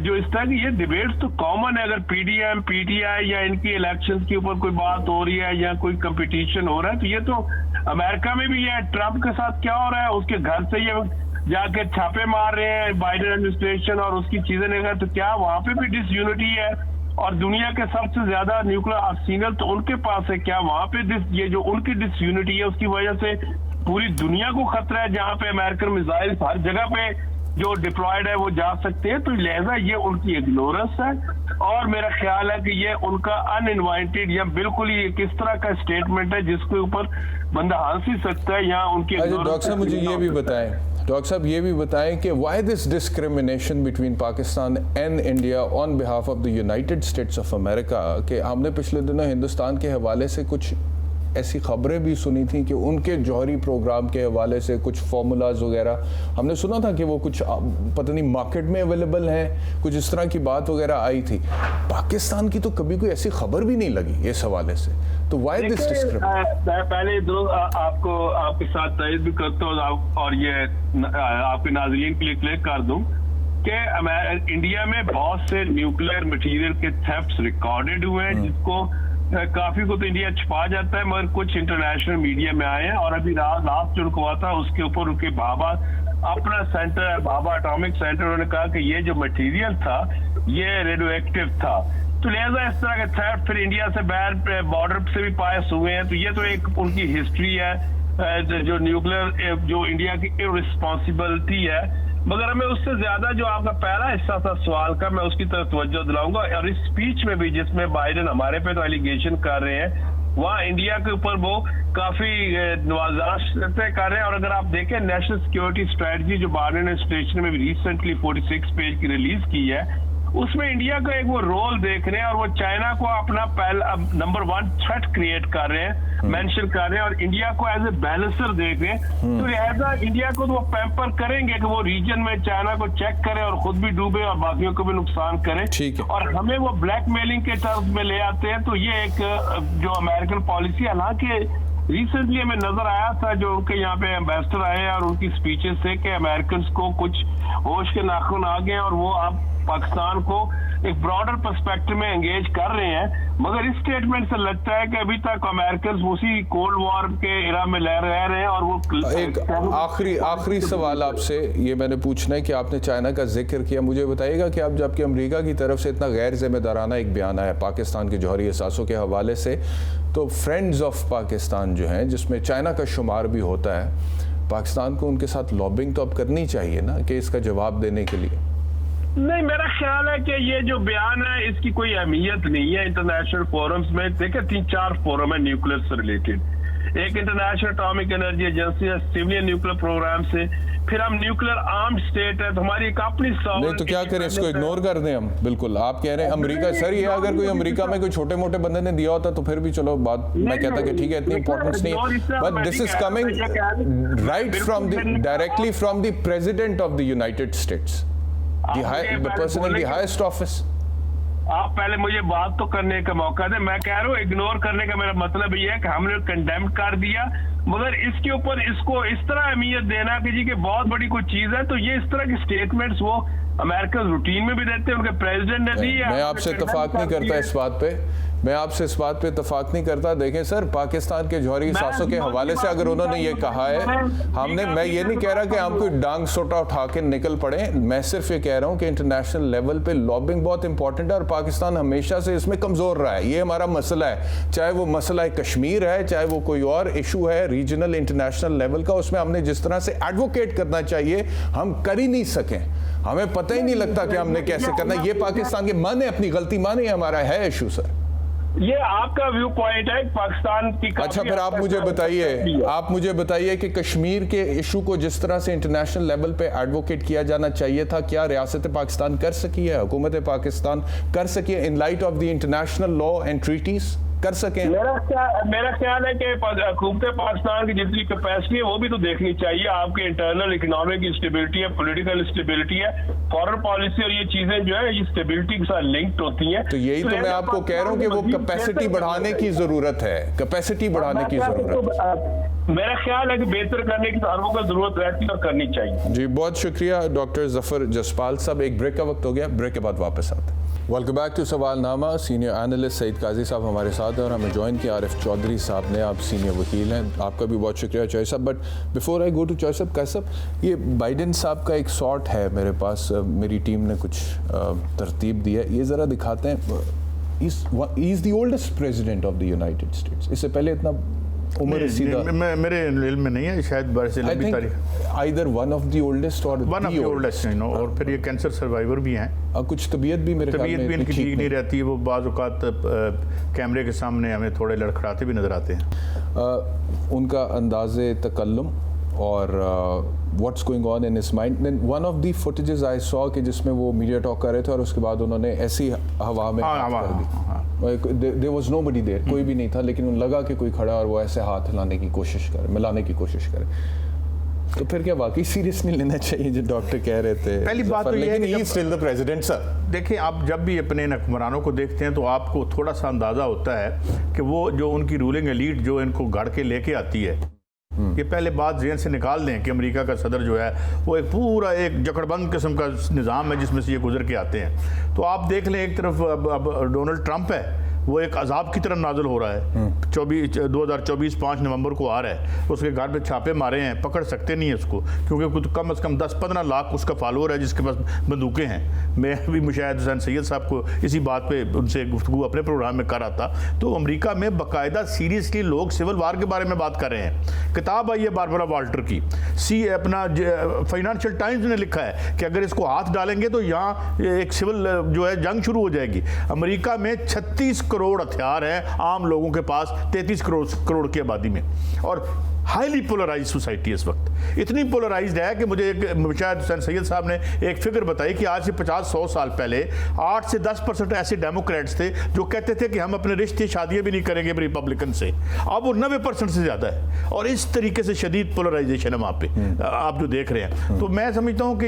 जो इस तरह की ये डिबेट्स तो कॉमन है। अगर पीडीएम, पीटीआई या इनकी इलेक्शंस के ऊपर कोई बात हो रही है या कोई कंपटीशन हो रहा है, तो ये तो अमेरिका में भी है। ट्रंप के साथ क्या हो रहा है, उसके घर से ये जाके छापे मार रहे हैं बाइडेन एडमिनिस्ट्रेशन और उसकी चीजें नहीं, तो क्या वहां पे भी डिसयूनिटी है? और दुनिया के सबसे ज्यादा न्यूक्लियर आर्सेनल तो उनके पास है, क्या वहां पे ये जो उनकी डिसयूनिटी है उसकी वजह से पूरी दुनिया को खतरा है, जहां पे अमेरिकन मिसाइल हर जगह पे जो डिप्लॉयड है वो जा सकते हैं? तो लिहाजा ये उनकी इग्नोरेंस है, और मेरा ख्याल है कि ये उनका अनइनवाइटेड या बिल्कुल ही किस तरह का स्टेटमेंट है जिसके ऊपर बंदा हंस ही सकता है। यहाँ उनकी डॉक्टर साहब मुझे ये भी बताएं, डॉक्टर साहब ये भी बताएं कि why this discrimination between Pakistan and India on behalf of the United states of America, कि हमने पिछले दिनों हिंदुस्तान के हवाले से कुछ ऐसी खबरें भी सुनी थी कि उनके जौहरी प्रोग्राम के हवाले से कुछ फार्मूलाज वगैरह हमने सुना था कि वो कुछ पता नहीं मार्केट में अवेलेबल हैं, कुछ इस तरह की बात वगैरह आई थी। पाकिस्तान की तो कभी कोई ऐसी खबर भी नहीं लगी इस हवाले से, तो व्हाई दिस डिस्क्रिमिनेशन? पहले दो आपको आपके साथ तायद भी करता हूँ और ये आपके नाज़रीन के लिए क्लियर कर दूं कि इंडिया में बहुत से न्यूक्लियर मटेरियल के थेफ्ट्स रिकॉर्डेड हुए हैं, जिसको काफी को तो इंडिया छुपा जाता है, मगर कुछ इंटरनेशनल मीडिया में आए हैं। और अभी लास्ट जो हुआ था उसके ऊपर उनके बाबा अपना सेंटर, बाबा एटॉमिक सेंटर, उन्होंने कहा कि ये जो मटेरियल था ये रेडियो एक्टिव था। तो लिहाजा इस तरह के थेफ्ट फिर इंडिया से बाहर बॉर्डर से भी पास हुए हैं। तो ये तो एक उनकी हिस्ट्री है, जो न्यूक्लियर जो इंडिया की इररिस्पॉन्सिबिलिटी है। मगर हमें उससे ज्यादा जो आपका पहला हिस्सा था सवाल का, मैं उसकी तरफ तवज्जो दिलाऊंगा। और इस स्पीच में भी जिसमें बाइडेन हमारे पे तो एलिगेशन कर रहे हैं, वहाँ इंडिया के ऊपर वो काफी नवाज़ाशतें कर रहे हैं। और अगर आप देखें national security strategy Joe Biden administration में भी रिसेंटली 46 पेज की रिलीज की है, उसमें इंडिया का एक वो रोल देख रहे हैं, और वो चाइना को अपना पहला नंबर 1 थ्रेट क्रिएट कर रहे हैं, मेंशन कर रहे हैं, और इंडिया को एज ए बैलेंसर देख रहे हैं। तो लिहाजा इंडिया को तो वो पैम्पर करेंगे कि वो रीजन में चाइना को चेक करे और खुद भी डूबे और बाकियों को भी नुकसान करे, और हमें वो ब्लैकमेलिंग के टर्म्स में ले आते हैं। तो ये एक जो अमेरिकन पॉलिसी, हालांकि रिसेंटली हमें नजर आया था जो उनके यहाँ पे एम्बेसडर आए और उनकी स्पीचेस से कि अमेरिकन को कुछ होश के नाखून आ गए और वो आप पाकिस्तान को एक ब्रॉडर पर्सपेक्टिव में एंगेज कर रहे हैं। मगर इस स्टेटमेंट से लगता है कि अभी तक अमेरिकन उसी कोल्ड वॉर के इरा में रह रहे हैं। और वो एक आखिरी सवाल आपसे ये मैंने पूछना है कि आपने चाइना का जिक्र किया, मुझे बताइएगा कि आप जबकि अमेरिका की तरफ से इतना गैर जिम्मेदाराना एक बयान आया पाकिस्तान के जौहरी असासों के हवाले से, तो फ्रेंड्स ऑफ पाकिस्तान जो हैं जिसमें चाइना का शुमार भी होता है, पाकिस्तान को उनके साथ लॉबिंग तो अब करनी चाहिए ना कि इसका जवाब देने के लिए? नहीं, मेरा ख्याल है कि ये जो बयान है इसकी कोई अहमियत नहीं है इंटरनेशनल फोरम्स में। देखिए 3-4 फोरम है न्यूक्लियर से रिलेटेड, एक इंटरनेशनल एटॉमिक एनर्जी एजेंसी है, सिविलियन न्यूक्लियर प्रोग्राम से, फिर हम न्यूक्लियर आर्म्ड स्टेट है, तो हमारी एक अपनी नहीं तो क्या करें, इसको इग्नोर कर दें हम? बिल्कुल आप कह रहे हैं अमेरिका, सर ये अगर कोई अमेरिका में कोई छोटे मोटे बंदे ने दिया होता तो फिर भी चलो बात मैं कहता कि ठीक है इतनी इंपॉर्टेंस नहीं है, but this is coming right from the directly from the president of the United states, the person in the highest office। आप पहले मुझे बात तो करने का मौका दे। मैं कह रहा हूँ इग्नोर करने का मेरा मतलब ये है कि हमने कंडेम कर दिया, मगर इसके ऊपर इसको इस तरह अहमियत देना कि जी कि बहुत बड़ी कोई चीज है, तो ये इस तरह की स्टेटमेंट्स वो अमेरिकन रूटीन में भी देते हैं, उनके प्रेसिडेंट ने दी है। मैं आपसे इत्तेफाक नहीं करता इस बात पे मैं आपसे इस बात पे इत्तेफाक नहीं करता। देखें सर, पाकिस्तान के जौहरी सासों के हवाले से अगर उन्होंने ये कहा है, मैं ये नहीं कह रहा कि हम कोई डांग सोटा उठा के निकल पड़े, मैं सिर्फ ये कह रहा हूँ कि इंटरनेशनल लेवल पे लॉबिंग बहुत इंपॉर्टेंट है और पाकिस्तान हमेशा से इसमें कमजोर रहा है। ये हमारा मसला है, चाहे वो मसला कश्मीर है, चाहे वो कोई और इशू है रीजनल इंटरनेशनल लेवल का, उसमें हमने जिस तरह से एडवोकेट करना चाहिए हम कर ही नहीं सके। हमें पता ही नहीं लगता कि हमने कैसे करना। ये पाकिस्तान के माने, अपनी गलती माने, हमारा है इशू सर। ये आपका व्यू पॉइंट है पाकिस्तान की। अच्छा, फिर आप मुझे बताइए कि कश्मीर के इशू को जिस तरह से इंटरनेशनल लेवल पे एडवोकेट किया जाना चाहिए था, क्या रियासत पाकिस्तान कर सकी है, हुकूमत पाकिस्तान कर सकी है in light of the international law and treaties? कर सकें? मेरा ख्याल है कि हुकूमत पाकिस्तान की जितनी कैपेसिटी है वो भी तो देखनी चाहिए। आपके इंटरनल इकोनॉमिक स्टेबिलिटी है, पॉलिटिकल स्टेबिलिटी है, फॉरेन पॉलिसी, और ये चीजें जो है ये स्टेबिलिटी के साथ लिंक्ड होती हैं। तो यही तो मैं आपको कह रहा हूँ कि वो कैपेसिटी बढ़ाने की जरूरत है, कैपेसिटी बढ़ाने की जरूरत है। मेरा ख्याल है कि बेहतर करने की तो हर वक्त जरूरत रहती है और करनी चाहिए। जी, बहुत शुक्रिया डॉक्टर जफर जसपाल साहब। एक ब्रेक का वक्त हो गया, ब्रेक के बाद वापस आते हैं। Welcome back to Sawalnama. Senior analyst Saeed Qazi साहब हमारे साथ हैं और हमें ज्वाइन किया आरिफ चौधरी साहब ने। आप सीनियर वकील हैं, आपका भी बहुत शुक्रिया चॉइस साहब। But before I go to चॉइस साहब, कैसे ये बाइडेन साहब का एक शॉट है मेरे पास, मेरी टीम ने कुछ तरतीब दी है, ये ज़रा दिखाते हैं। He is the oldest president of the United states. इससे पहले इतना उम्र सीधा मेरे इल्म में नहीं है, शायद बरस लंबी तारीख, either one of the oldest और one of the oldest, you know. और फिर ये कैंसर सर्वाइवर भी हैं। कुछ तबीयत भी मेरे तबीयत भी इनकी ठीक नहीं रहती है, वो बाज़ औक़ात कैमरे के सामने हमें थोड़े लड़खड़ाते भी नज़र आते हैं। उनका अंदाज़े तकल्लुम और what's going on in his mind. Then one of the footages I saw कि जिसमें वो मीडिया टॉक कर रहे थे और उसके बाद उन्होंने ऐसी हवा में कर दी। देयर वाज नोबडी देयर, कोई भी नहीं था, लेकिन उन्हें लगा कि कोई खड़ा और वो ऐसे हाथ हिलाने की कोशिश करे, मिलाने की कोशिश करे। तो फिर क्या वाकई सीरियस नहीं लेना चाहिए जो डॉक्टर कह रहे थे? पहली बात तो ये है कि स्टिल द प्रेसिडेंट सर। देखिए, आप जब भी अपने हुक्मरानों को देखते हैं तो आपको थोड़ा सा अंदाज़ा होता है कि वो जो उनकी रूलिंग एलीट जो इनको गढ़ के लेके आती है, ये पहले बात ज़हन से निकाल दें कि अमेरिका का सदर जो है वो एक पूरा एक जकड़बंद किस्म का निज़ाम है जिसमें से ये गुजर के आते हैं। तो आप देख लें, एक तरफ अब डोनाल्ड ट्रंप है, वो एक अजाब की तरह नाजुल हो रहा है। 2024 5 नवंबर को आ रहा है, उसके घर पे छापे मारे हैं, पकड़ सकते नहीं है उसको, क्योंकि कुछ कम से कम 10-15 लाख उसका फॉलोअर है जिसके पास बंदूकें हैं। मैं भी मुशाहिद हुसैन सैयद साहब को इसी बात पे उनसे गुफ्तगू अपने प्रोग्राम में कर रहा था। तो अमेरिका में बाकायदा सीरियसली लोग सिविल वार के बारे में बात कर रहे हैं। किताब आई है बारबरा वाल्टर की, अपना फाइनेंशियल टाइम्स ने लिखा है कि अगर इसको हाथ डालेंगे तो यहाँ एक सिविल जो है जंग शुरू हो जाएगी। अमेरिका में 36 करोड़ हथियार हैं आम लोगों के पास, 33 करोड़ की आबादी में, और हाईली पोलराइज सोसाइटी इस वक्त। इतनी पोलराइज्ड है कि मुझे एक मुशाहिद हुसैन सैयद साहब ने एक फिगर बताई कि आज से 50-100 साल पहले 8 से 10% ऐसे डेमोक्रेट्स थे जो कहते थे कि हम अपने रिश्ते शादियां भी नहीं करेंगे रिपब्लिकन से। अब वो 90% से ज़्यादा है, और इस तरीके से शदीद पोलराइजेशन है वहाँ पे आप जो देख रहे हैं। तो मैं समझता हूँ कि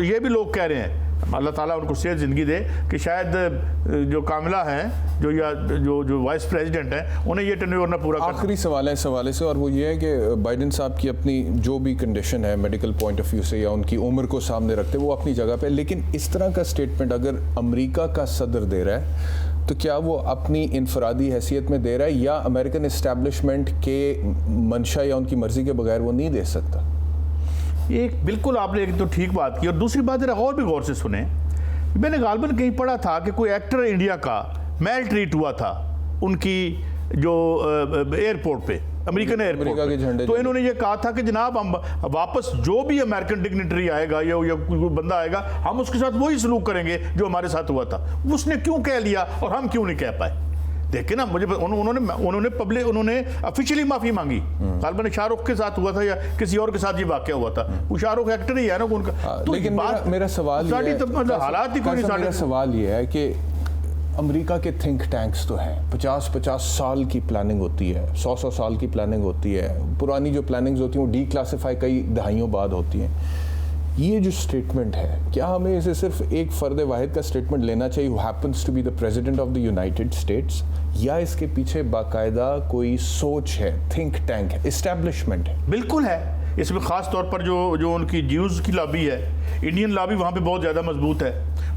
ये भी लोग कह रहे हैं, अल्लाह ताला उनको सेहत ज़िंदगी दे, कि शायद जो कामिला हैं जो वाइस प्रेसिडेंट हैं उन्हें ये टेन्योर ना पूरा। आखिरी सवाल है इस हवाले से, और वो ये है कि बाइडेन साहब की अपनी जो भी कंडीशन है मेडिकल पॉइंट ऑफ व्यू से या उनकी उम्र को सामने रखते वो अपनी जगह पे, लेकिन इस तरह का स्टेटमेंट अगर अमेरिका का सदर दे रहा है तो क्या वो अपनी इनफरादी हैसियत में दे रहा है या अमेरिकन इस्टेब्लिशमेंट के मंशा या उनकी मर्जी के बगैर वो नहीं दे सकता? एक बिल्कुल आपने एक तो ठीक बात की, और दूसरी बात जरा और भी गौर से सुने। मैंने गालबन कहीं पढ़ा था कि कोई एक्टर इंडिया का मेल ट्रीट हुआ था उनकी जो एयरपोर्ट पे, अमेरिकन एयरपोर्ट पे। तो इन्होंने ये कहा था कि जनाब हम वापस जो भी अमेरिकन डिग्नेटरी आएगा या कोई बंदा आएगा, हम उसके साथ वही सलूक करेंगे जो हमारे साथ हुआ था। उसने क्यों कह लिया और हम क्यों नहीं कह पाए? देखिए ना, मुझे उन्होंने ऑफिशियली माफी मांगी। गालबन शाहरुख के साथ हुआ था या किसी और के साथ ये वाकया हुआ था, वो शाहरुख एक्टर ही है ना उनका। तो लेकिन मेरा सवाल हालात ही कोई मेरा सवाल ये है कि अमेरिका के थिंक टैंक्स तो हैं, 50-50 साल की प्लानिंग होती है, 100-100 साल की प्लानिंग होती है। पुरानी जो प्लानिंग्स होती हैं वो डीक्लासिफाई कई दहाइयों बाद होती हैं। ये जो स्टेटमेंट है, क्या हमें इसे सिर्फ एक फ़र्द वाहिद का स्टेटमेंट लेना चाहिए, who happens to be the president of the United States, या इसके पीछे बाकायदा कोई सोच है, थिंक टैंक है, इस्टेब्लिशमेंट है? बिल्कुल है। इसमें ख़ास तौर पर जो उनकी ज्यूज़ की लॉबी है, इंडियन लॉबी वहाँ पे बहुत ज़्यादा मजबूत है।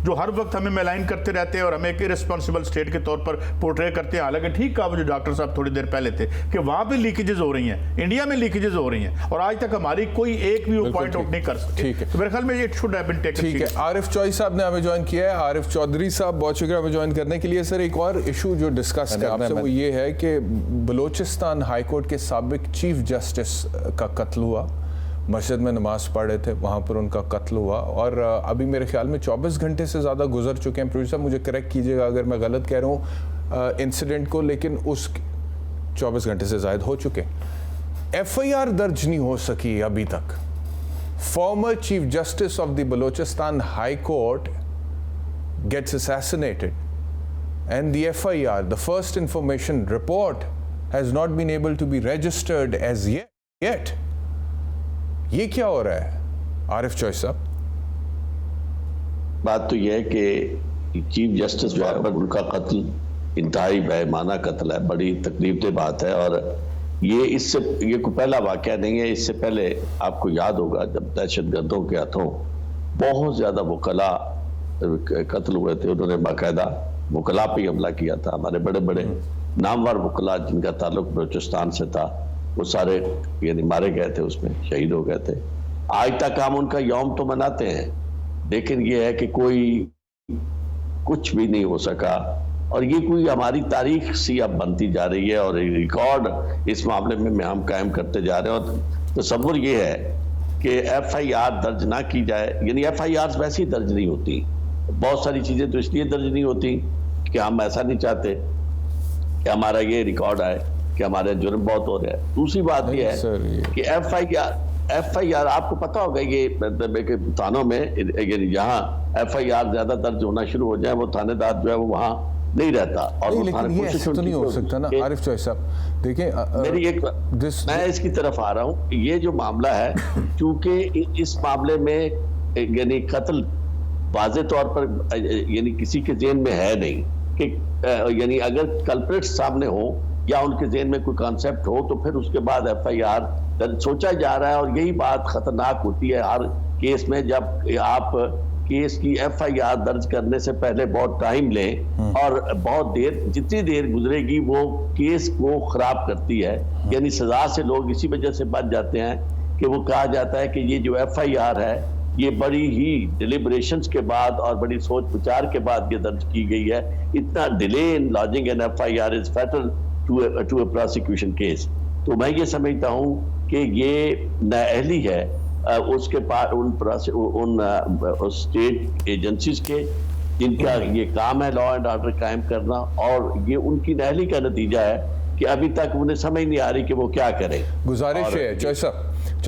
जो हर वक्त हमें मेलाइन करते रहते हैं और हमें एक इरेस्पॉन्सिबल स्टेट के तौर पर पोर्ट्रे करते हैं। हालांकि ठीक कहा वो जो डॉक्टर साहब थोड़ी देर पहले थे कि वहां पे लीकेजेस हो रही हैं, इंडिया में लीकेजेस हो रही हैं, और आज तक हमारी कोई एक भी वो पॉइंट आउट नहीं कर सके। ठीक है, तो मेरे ख्याल में it should have been taken. ठीक है, आरिफ चौधरी साहब ने हमें ज्वाइन किया है। आरिफ चौधरी साहब, बहुत शुक्रिया हमें ज्वाइन करने के लिए। सर, एक और इशू जो डिस्कस करना है वो ये है कि बलूचिस्तान हाई कोर्ट के साबिक चीफ जस्टिस का कत्ल हुआ, मस्जिद में नमाज पढ़ रहे थे, वहाँ पर उनका कत्ल हुआ, और अभी मेरे ख्याल में 24 घंटे से ज़्यादा गुजर चुके हैं। प्रोड्यूसर मुझे करेक्ट कीजिएगा अगर मैं गलत कह रहा हूँ इंसिडेंट को, लेकिन उस 24 घंटे से ज़ायद हो चुके हैं। FIR दर्ज नहीं हो सकी अभी तक। Former chief justice of the Balochistan high court gets assassinated and the FIR, the first information report, has not been able to be registered as yet. ये क्या हो रहा है आरिफ चौधरी साहब? बात तो यह है कि चीफ जस्टिस जो है उनका कत्ल इंतहाई बेईमाना कत्ल है, बड़ी तकलीफदेह बात है। और ये कोई पहला वाकया नहीं है। इससे पहले आपको याद होगा जब दहशतगर्दों के हाथों बहुत ज्यादा वकला कत्ल हुए थे, उन्होंने बाकायदा वकला पे हमला किया था। हमारे बड़े बड़े नामवर वकला जिनका ताल्लुक बलूचिस्तान से था वो सारे यानी मारे गए थे, उसमें शहीद हो गए थे। आज तक हम उनका यौम तो मनाते हैं, लेकिन ये है कि कोई कुछ भी नहीं हो सका, और ये कोई हमारी तारीख सी अब बनती जा रही है और रिकॉर्ड इस मामले में हम कायम करते जा रहे हैं। और तसव्वुर ये है कि FIR दर्ज ना की जाए, यानी FIR वैसे ही दर्ज नहीं होती। बहुत सारी चीजें तो इसलिए दर्ज नहीं होती कि हम ऐसा नहीं चाहते कि हमारा ये रिकॉर्ड आए कि हमारे जुर्म बहुत हो रहे हैं। दूसरी बात यह है कि FIR आपको पता होगा ये थानों में जहाँ FIR ज्यादा दर्ज होना शुरू हो जाए वो थानेदार जो है वो वहाँ नहीं रहता। और नहीं, लेकिन ये ऐसा तो नहीं हो सकता ना आरिफ चौधरी साहब। देखिए मेरी मैं इसकी तरफ आ रहा हूँ। ये जो मामला है, चूंकि इस मामले में यानी कत्ल वाज़े तौर पर यानी किसी के जेहन में है नहीं कि यानी अगर कल्प्रिट सामने हो या उनके जेहन में कोई कॉन्सेप्ट हो तो फिर उसके बाद FIR सोचा जा रहा है। और यही बात खतरनाक होती है हर केस में, जब आप केस की FIR दर्ज करने से पहले बहुत टाइम लें और बहुत देर, जितनी देर गुजरेगी वो केस को खराब करती है। यानी सजा से लोग इसी वजह से बच जाते हैं कि वो कहा जाता है कि ये जो FIR है ये बड़ी ही डिलिब्रेशंस के बाद और बड़ी सोच विचार के बाद ये दर्ज की गई है। इतना delay in lodging an FIR is fatal to a prosecution case. तो मैं ये समझता हूँ कि ये नाअहली है उसके पास उन स्टेट एजेंसीज के जिनका ये काम है लॉ एंड ऑर्डर कायम करना, और ये उनकी नाअहली का नतीजा है कि अभी तक उन्हें समझ नहीं आ रही कि वो क्या करें। गुजारिश है चौधरी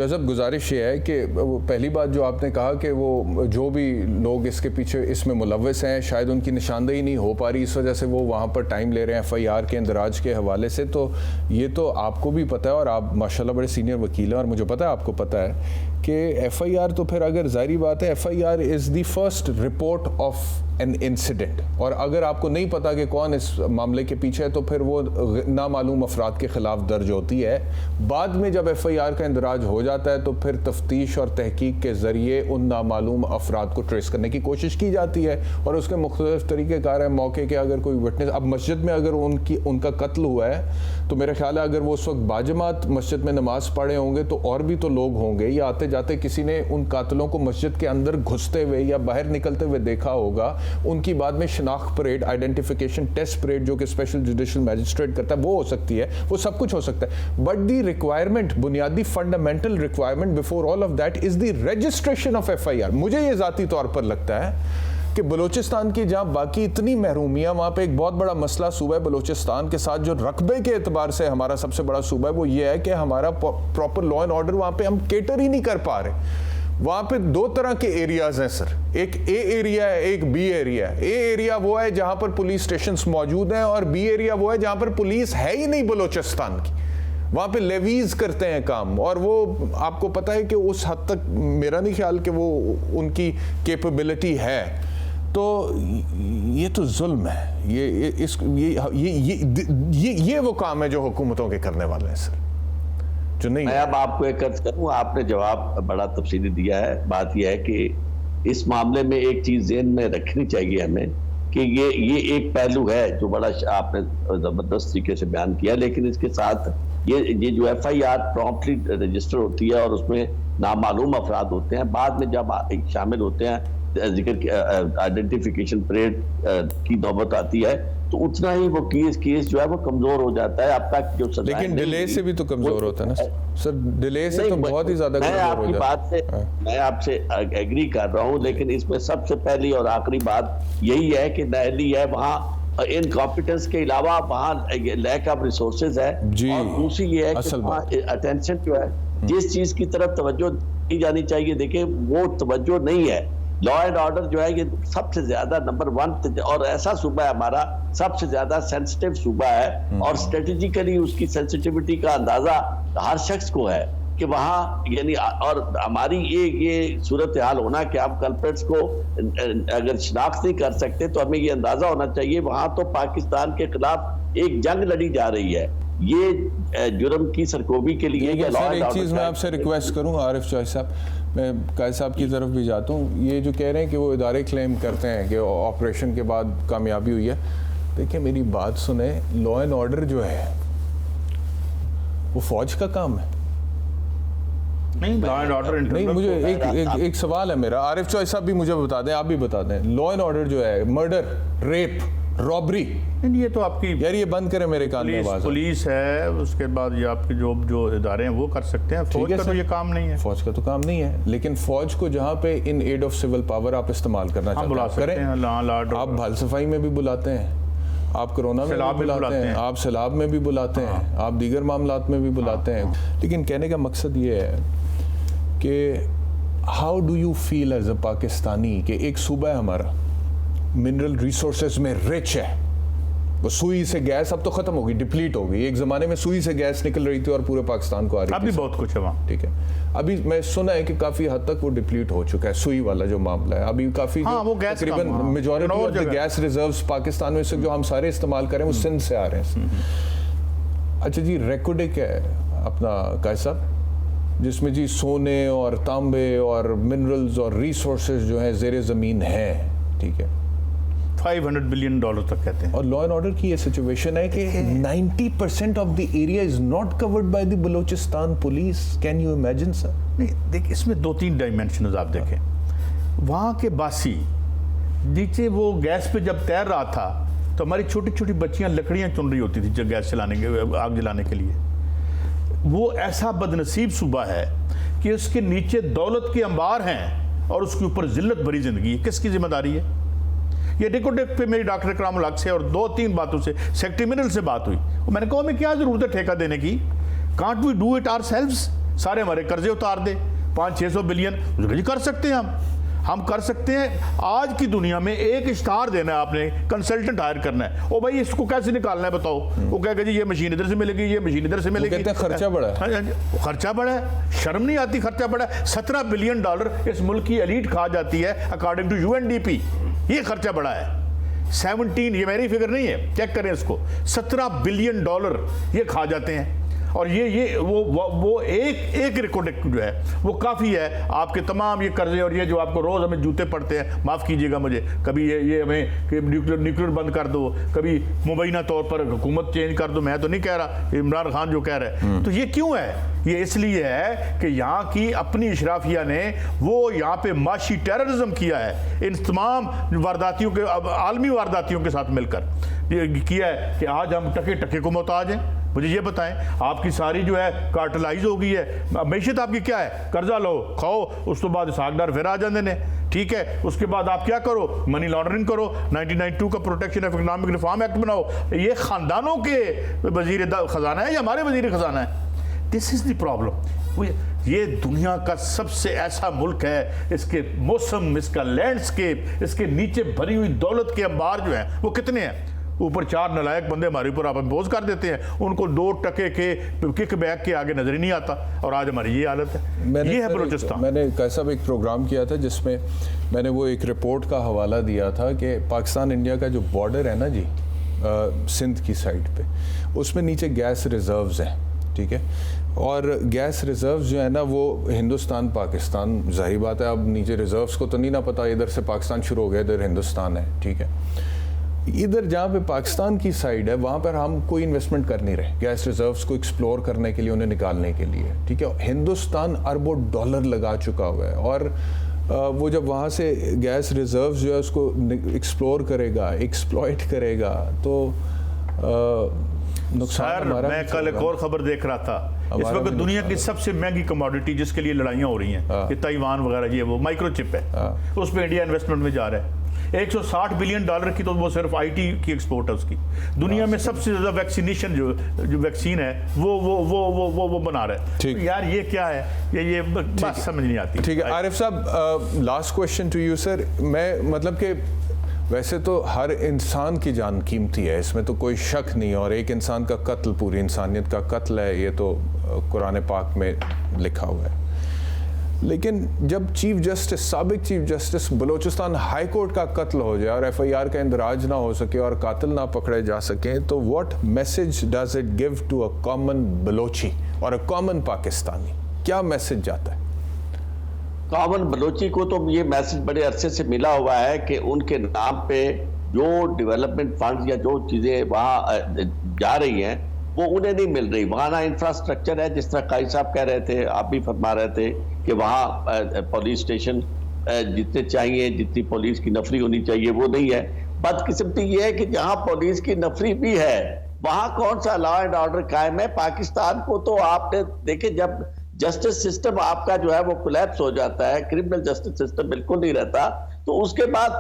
साहब, गुजारिश ये है कि पहली बात जो आपने कहा कि वो जो भी लोग इसके पीछे इसमें मुलव्वस हैं शायद उनकी निशानदेही नहीं हो पा रही, इस वजह से वो वहाँ पर टाइम ले रहे हैं FIR के इंदराज के हवाले से। तो ये तो आपको भी पता है और आप माशाल्लाह बड़े सीनियर वकील हैं और मुझे पता है आपको पता है कि FIR तो फिर अगर जाहिर बात है FIR is the first report of an incident, और अगर आपको नहीं पता कि कौन इस मामले के पीछे है तो फिर वो नामालूम अफराद के ख़िलाफ़ दर्ज होती है। बाद में जब FIR का इंदराज हो जाता है तो फिर तफ्तीश और तहकीक के ज़रिए उन नामालूम अफराद को ट्रेस करने की कोशिश की जाती है और उसके मुख्तलिफ तरीक़ेकार हैं। मौके के अगर कोई विटनेस, अब मस्जिद में अगर उनका कत्ल हुआ है तो मेरा ख्याल है अगर वो उस वक्त बाजमात मस्जिद में नमाज पढ़े होंगे तो और भी तो लोग होंगे, या आते जाते किसी ने उन कातलों को मस्जिद के अंदर घुसते हुए या बाहर निकलते हुए देखा होगा। उनकी बाद में शनाख्त परेड, आइडेंटिफिकेशन टेस्ट परेड जो कि स्पेशल जुडिशल मैजिस्ट्रेट करता है वो हो सकती है, वो सब कुछ हो सकता है। बट दी रिक्वायरमेंट, बुनियादी fundamental requirement before all of that is the registration of FIR। मुझे ये जाती तौर पर लगता है कि बलूचिस्तान की जहाँ बाकी इतनी महरूमियाँ, वहाँ पे एक बहुत बड़ा मसला सूबा बलूचिस्तान के साथ जो रकबे के एतबार से हमारा सबसे बड़ा सूबा है वो ये है कि हमारा प्रॉपर लॉ एंड ऑर्डर वहाँ पे हम केटर ही नहीं कर पा रहे। वहाँ पे दो तरह के एरियाज हैं सर, एक A एरिया है, एक B एरिया है। A एरिया वो है जहाँ पर पुलिस स्टेशंस मौजूद हैं और B एरिया वो है जहाँ पर पुलिस है ही नहीं बलूचिस्तान की। वहाँ पे लेवीज करते हैं काम, और वो आपको पता है कि उस हद तक मेरा नहीं ख्याल कि वो उनकी कैपेबिलिटी है। तो ये तो जुल्म है, ये वो काम है जो हुकूमतों के करने वाले हैं सर, जो नहीं। मैं अब आपको एक अर्ज करूँ, आपने जवाब बड़ा तफसीली दिया है। बात यह है कि इस मामले में एक चीज ज़हन में रखनी चाहिए हमें कि ये एक पहलू है जो बड़ा आपने जबरदस्त तरीके से बयान किया, लेकिन इसके साथ ये जो FIR प्रॉम्प्टली रजिस्टर होती है और उसमें नामालूम अफराद होते हैं, बाद में जब शामिल होते हैं जिक्र आइडेंटिफिकेशन परेड की नौबत आती है तो उतना ही वो केस जो है वो कमजोर हो जाता है। अब तक जो सजाएं लेकिन डिले से भी तो कमजोर होता है ना सर, डिले से तो बहुत ही ज्यादा कमजोर हो जाता है। मैं आपसे एग्री कर रहा हूँ, लेकिन इसमें सबसे पहली और आखिरी बात यही है कि नाअहली है, वहाँ इनकॉम्पिटेंस के अलावा वहाँ लैक ऑफ रिसोर्सेज है, और दूसरी ये है कि अटेंशन जो है जिस चीज की तरफ तवज्जो दी जानी चाहिए, देखिए वो तवज्जो नहीं है। लॉ एंड ऑर्डर जो है ये सबसे ज्यादा नंबर 1 और ऐसा सूबा है हमारा सबसे ज्यादा सेंसिटिव सूबा है, और स्ट्रेटेजिकली उसकी सेंसिटिविटी का अंदाजा हर शख्स को है कि वहाँ यानी, और हमारी ये सूरत हाल होना कि हम कल्प्रेट्स को अगर शिनाख्त नहीं कर सकते तो हमें ये अंदाजा होना चाहिए वहाँ तो पाकिस्तान के खिलाफ एक जंग लड़ी जा रही है। ये जुर्म की सरकोबी के लिए सर एक चीज़ मैं आपसे रिक्वेस्ट करूँ आरिफ चौधरी साहब, मैं कायद साहब की तरफ भी जाता हूँ, ये जो कह रहे हैं कि वो इदारे क्लेम करते हैं कि ऑपरेशन के बाद कामयाबी हुई है, देखिए मेरी बात सुने, लॉ एंड ऑर्डर जो है वो फौज का काम है। नहीं, लॉ एंड ऑर्डर नहीं, मुझे एक सवाल है मेरा, आरिफ चौधरी साहब भी मुझे बता दें, आप भी बता दें, लॉ एंड ऑर्डर जो है मर्डर, रेप, रॉबरी, ये तो आपकी यार ये बंद करें मेरे कान में आवाज़। पुलिस है, उसके बाद ये आपके जो इदारे हैं वो कर सकते हैं, फौज का तो ये काम नहीं है। फौज का तो काम नहीं है, लेकिन फौज को जहाँ पे in aid of civil power आप इस्तेमाल करना चाहते हैं, आप भाल सफाई में भी बुलाते हैं, आप कोरोना में भी बुलाते हैं, आप सैलाब में भी बुलाते हैं, आप दीगर मामलात में भी बुलाते हैं, लेकिन कहने का मकसद ये है कि how do you feel as a Pakistani कि एक सूबा है हमारा मिनरल रिसोर्सेज में रिच है, वो सुई से गैस अब तो खत्म होगी, डिप्लीट हो गई, एक जमाने में सुई से गैस निकल रही थी और पूरे पाकिस्तान को आ रही थी, अभी बहुत कुछ है वहाँ, ठीक है, अभी मैं सुना है कि काफी हद तक वो डिप्लीट हो चुका है, सुई वाला जो मामला है, अभी काफी तकरीबन majority of the gas reserves Pakistan में से जो हम सारे इस्तेमाल करें वो सिंध से आ रहे हैं। अच्छा जी, रेकोर्डिक है अपना कायद साहब, जिसमें जी सोने और तांबे और मिनरल्स और रिसोर्सेज जो हैं ज़ेरे ज़मीन हैं, ठीक है, $500 बिलियन तक कहते हैं। और लॉ एंड ऑर्डर की ये सिचुएशन है कि 90% of the area is not covered by the Balochistan police. Can you imagine sir? नहीं, देखिए इसमें 2-3 डायमेंशन आप देखें, वहाँ के बासी नीचे वो गैस पे जब तैर रहा था तो हमारी छोटी छोटी बच्चियाँ लकड़ियाँ चुन रही होती थी जब गैस चलाने के, आग जलाने के लिए। वो ऐसा बदनसीब सूबा है कि उसके नीचे दौलत के अंबार हैं और उसके ऊपर जिल्लत भरी जिंदगी है। किसकी जिम्मेदारी है? ये रिकॉर्ड पे मेरी डॉक्टर इकरामुल हक से और 2-3 बातों से सेक्रेटरी मिनरल से बात हुई, मैंने कहा हमें क्या जरूरत है ठेका देने की, can't we do it ourselves, सारे हमारे कर्जे उतार दे 500-600 बिलियन, जी कर सकते हैं हम कर सकते हैं। आज की दुनिया में एक इश्तार देना है, आपने कंसल्टेंट हायर करना है, ओ भाई इसको कैसे निकालना है बताओ, वो कहेगा जी ये मशीन इधर से मिलेगी, ये मशीन इधर से मिलेगी, खर्चा बड़ा है, खर्चा बड़ा है, शर्म नहीं आती, खर्चा बड़ा है। $17 बिलियन इस मुल्क की एलीट खा जाती है अकॉर्डिंग टू UNDP, ये खर्चा बड़ा है। 17, ये मेरी फिगर नहीं है, चेक करें इसको, $17 बिलियन ये खा जाते हैं। और ये वो एक रिकॉर्ड जो है वो काफ़ी है आपके तमाम ये कर्जे और ये जो आपको रोज़ हमें जूते पड़ते हैं, माफ़ कीजिएगा मुझे, कभी ये हमें कि न्यूक्लियर बंद कर दो, कभी मुबैना तौर पर हुकूमत चेंज कर दो, मैं तो नहीं कह रहा, इमरान खान जो कह रहे हैं, तो ये क्यों है? ये इसलिए है कि यहाँ की अपनी इशराफिया ने वो यहाँ पे माशी टेररिज्म किया है, इन तमाम वारदातियों के, आलमी वारदातियों के साथ मिलकर किया है कि आज हम टके टके को मोहताज हैं। मुझे ये बताएं, आपकी सारी जो है कार्टलाइज हो गई है, मैशियत आपकी क्या है, कर्जा लो खाओ, उस तो बाद सागदार फिर आ जाते ने, ठीक है, उसके बाद आप क्या करो, मनी लॉन्ड्रिंग करो, 1992 का protection of economic reform act बनाओ। ये खानदानों के वजीर खजाना है या हमारे वजीर खजाना है? This is the problem. ये दुनिया का सबसे ऐसा मुल्क है, इसके मौसम, इसका लैंडस्केप, इसके नीचे भरी हुई दौलत के अंबार जो है वो कितने हैं, ऊपर 4 नलायक बंदे हमारे ऊपर आप इम्पोज कर देते हैं, उनको 2 टके के किक बैक के आगे नजर ही नहीं आता, और आज हमारी ये हालत है। ये है बलूचिस्तान। मैंने कैसा एक प्रोग्राम किया था जिसमें मैंने वो एक रिपोर्ट का हवाला दिया था कि पाकिस्तान इंडिया का जो बॉर्डर है ना जी, सिंध की साइड पे, उसमें नीचे गैस रिजर्व्स हैं, ठीक है, और गैस रिजर्व्स जो है ना वो हिंदुस्तान पाकिस्तान, जाहिर बात है अब नीचे रिजर्व्स को तो नहीं ना पता, इधर से पाकिस्तान शुरू हो गया, इधर हिंदुस्तान है, ठीक है। इधर जहाँ पे पाकिस्तान की साइड है वहाँ पर हम कोई इन्वेस्टमेंट कर नहीं रहे गैस रिजर्व्स को एक्सप्लोर करने के लिए, उन्हें निकालने के लिए, ठीक है। हिंदुस्तान अरबों डॉलर लगा चुका हुआ है और वो जब वहाँ से गैस रिजर्व्स जो है उसको एक्सप्लोर करेगा, एक्सप्लॉइट करेगा तो नुकसान हमारा। मैं कल एक और खबर देख रहा था, इस वक्त दुनिया की सबसे महंगी कमोडिटी जिसके लिए लड़ाइयाँ हो रही हैं, ये ताइवान वगैरह, ये वो माइक्रोचिप है, उस पर इंडिया इन्वेस्टमेंट में जा रहा है। 160 बिलियन डॉलर की तो वो सिर्फ आईटी की एक्सपोर्ट है उसकी। दुनिया में सबसे ज्यादा वैक्सीनेशन जो वैक्सीन है वो बना रहा है। तो यार ये क्या है, ये बात समझ नहीं आती। ठीक है आरिफ साहब, last question to you sir. मैं मतलब कि वैसे तो हर इंसान की जान कीमती है, इसमें तो कोई शक नहीं, और एक इंसान का कत्ल पूरी इंसानियत का कत्ल है, ये तो कुरान पाक में लिखा हुआ है। लेकिन जब चीफ जस्टिस, साबिक chief justice Balochistan high court का कत्ल हो जाए और एफआईआर का इंदराज ना हो सके और कातिल ना पकड़े जा सके, तो what message does it give to a common Balochi और अ कॉमन पाकिस्तानी? क्या मैसेज जाता है? कॉमन बलोची को तो ये मैसेज बड़े अरसे से मिला हुआ है कि उनके नाम पे जो डेवलपमेंट फंड या जो चीज़ें वहाँ जा रही हैं वो उन्हें नहीं मिल रही। वहाँ ना इंफ्रास्ट्रक्चर है, जिस तरह काई साहब कह रहे थे, आप भी फरमा रहे थे कि वहाँ पुलिस स्टेशन जितने चाहिए, जितनी पुलिस की नफरी होनी चाहिए वो नहीं है। बदकिस्मती ये है कि जहाँ पुलिस की नफरी भी है वहाँ कौन सा लॉ एंड ऑर्डर कायम है। पाकिस्तान को तो आपने देखे, जब जस्टिस सिस्टम आपका जो है वो कोलैप्स हो जाता है, क्रिमिनल जस्टिस सिस्टम बिल्कुल नहीं रहता, तो उसके बाद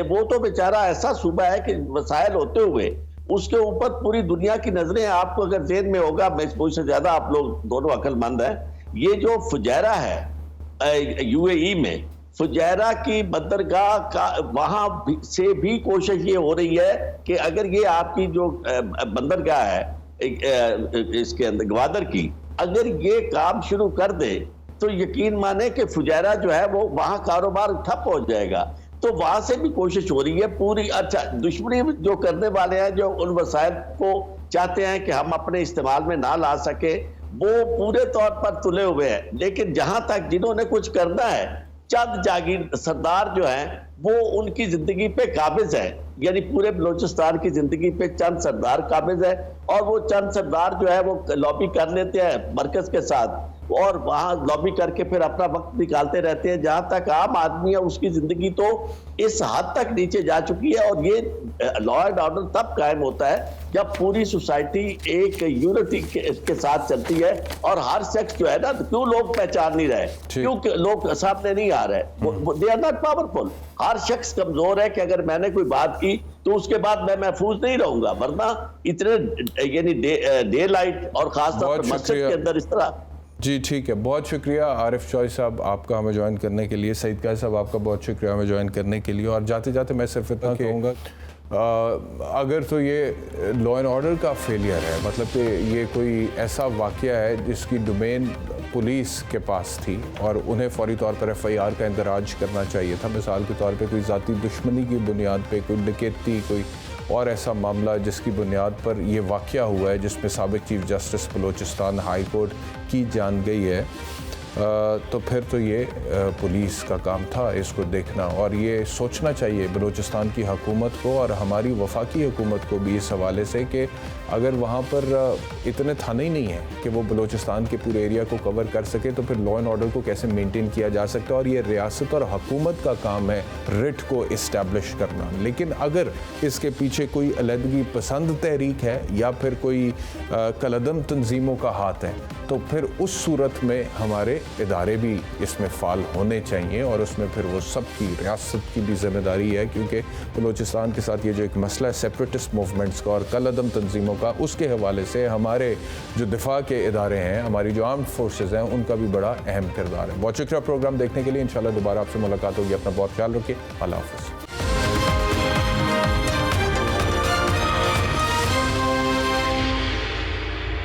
वो तो बेचारा ऐसा सूबा है कि वसाइल होते हुए उसके ऊपर पूरी दुनिया की नजरें, आपको अगर जेहन में होगा, मुझसे ज्यादा आप लोग दोनों अक्लमंद हैं, ये जो फुजैरा है यूएई में, फुजैरा की बंदरगाह का वहां से भी कोशिश ये हो रही है कि अगर ये आपकी जो बंदरगाह है इसके अंदर ग्वादर की, अगर ये काम शुरू कर दे तो यकीन माने कि फुजैरा जो है वो वहां कारोबार ठप हो जाएगा। तो वहां से भी कोशिश हो रही है पूरी। अच्छा, दुश्मनी जो करने वाले हैं, जो उन वसाइल को चाहते हैं कि हम अपने इस्तेमाल में ना ला सके, वो पूरे तौर पर तुले हुए हैं। लेकिन जहां तक जिन्होंने कुछ करना है, चंद जागीर सरदार जो हैं वो उनकी जिंदगी पे काबिज है, यानी पूरे बलूचिस्तान की जिंदगी पे चंद सरदार काबिज है, और वो चंद सरदार जो है वो लॉबी कर लेते हैं मरकज के साथ और वहां लॉबी करके फिर अपना वक्त निकालते रहते हैं। जहां तक आम आदमी है उसकी जिंदगी तो इस हद तक नीचे जा चुकी है। और ये लॉ एंड ऑर्डर तब कायम होता है जब पूरी सोसाइटी एक यूनिटी के साथ चलती है, और हर शख्स जो है ना, क्यों लोग पहचान नहीं रहे, क्यों लोग सामने नहीं आ रहे, दे आर नॉट पावरफुल। हर शख्स कमजोर है कि अगर मैंने कोई बात की तो उसके बाद मैं महफूज नहीं रहूंगा, वरना इतने यानी डे लाइट और खासतौर पर मस्जिद के अंदर इस तरह। जी ठीक है, बहुत शुक्रिया आरिफ चौई साहब आपका हमें ज्वाइन करने के लिए। सईद काजी साहब आपका बहुत शुक्रिया हमें ज्वाइन करने के लिए। और जाते जाते मैं सिर्फ इतना कहूँगा, अगर तो ये लॉ एंड ऑर्डर का फेलियर है, मतलब कि ये कोई ऐसा वाक़या है जिसकी डोमेन पुलिस के पास थी और उन्हें फौरी तौर पर एफआईआर का इंदराज करना चाहिए था। मिसाल के तौर पे कोई ज़ाती दुश्मनी की बुनियाद पे, कोई डकैती, कोई और ऐसा मामला जिसकी बुनियाद पर ये वाक़या हुआ है जिसमें साबिक chief justice Balochistan high court की जान गई है, तो फिर तो ये पुलिस का काम था इसको देखना। और ये सोचना चाहिए बलूचिस्तान की हुकूमत को और हमारी वफाकी हुकूमत को भी इस हवाले से कि अगर वहाँ पर इतने थाने ही नहीं हैं कि वो बलूचिस्तान के पूरे एरिया को कवर कर सके, तो फिर लॉ एंड ऑर्डर को कैसे मेंटेन किया जा सकता है। और ये रियासत और हुकूमत का काम है रिट को इस्टेब्लिश करना। लेकिन अगर इसके पीछे कोई अलहदगी पसंद तहरीक है या फिर कोई कलदम तंजीमों का हाथ है, तो फिर उस सूरत में हमारे इदारे भी इसमें फ़ाल होने चाहिए और उसमें फिर वो सब की रियासत की भी जिम्मेदारी है, क्योंकि बलूचिस्तान के साथ ये जो एक मसला है सेपरेटिस्ट मूवमेंट्स का और कलदम तंजीमों का, उसके हवाले से हमारे जो दिफा के इदारे हैं, हमारी जो आर्म्ड फोर्सेस हैं, उनका भी बड़ा अहम किरदार है। बहुत शुक्रिया प्रोग्राम देखने के लिए। इंशाल्लाह दोबारा आपसे मुलाकात होगी। अपना बहुत ख्याल रखिए। अल्लाह हाफ़िज़।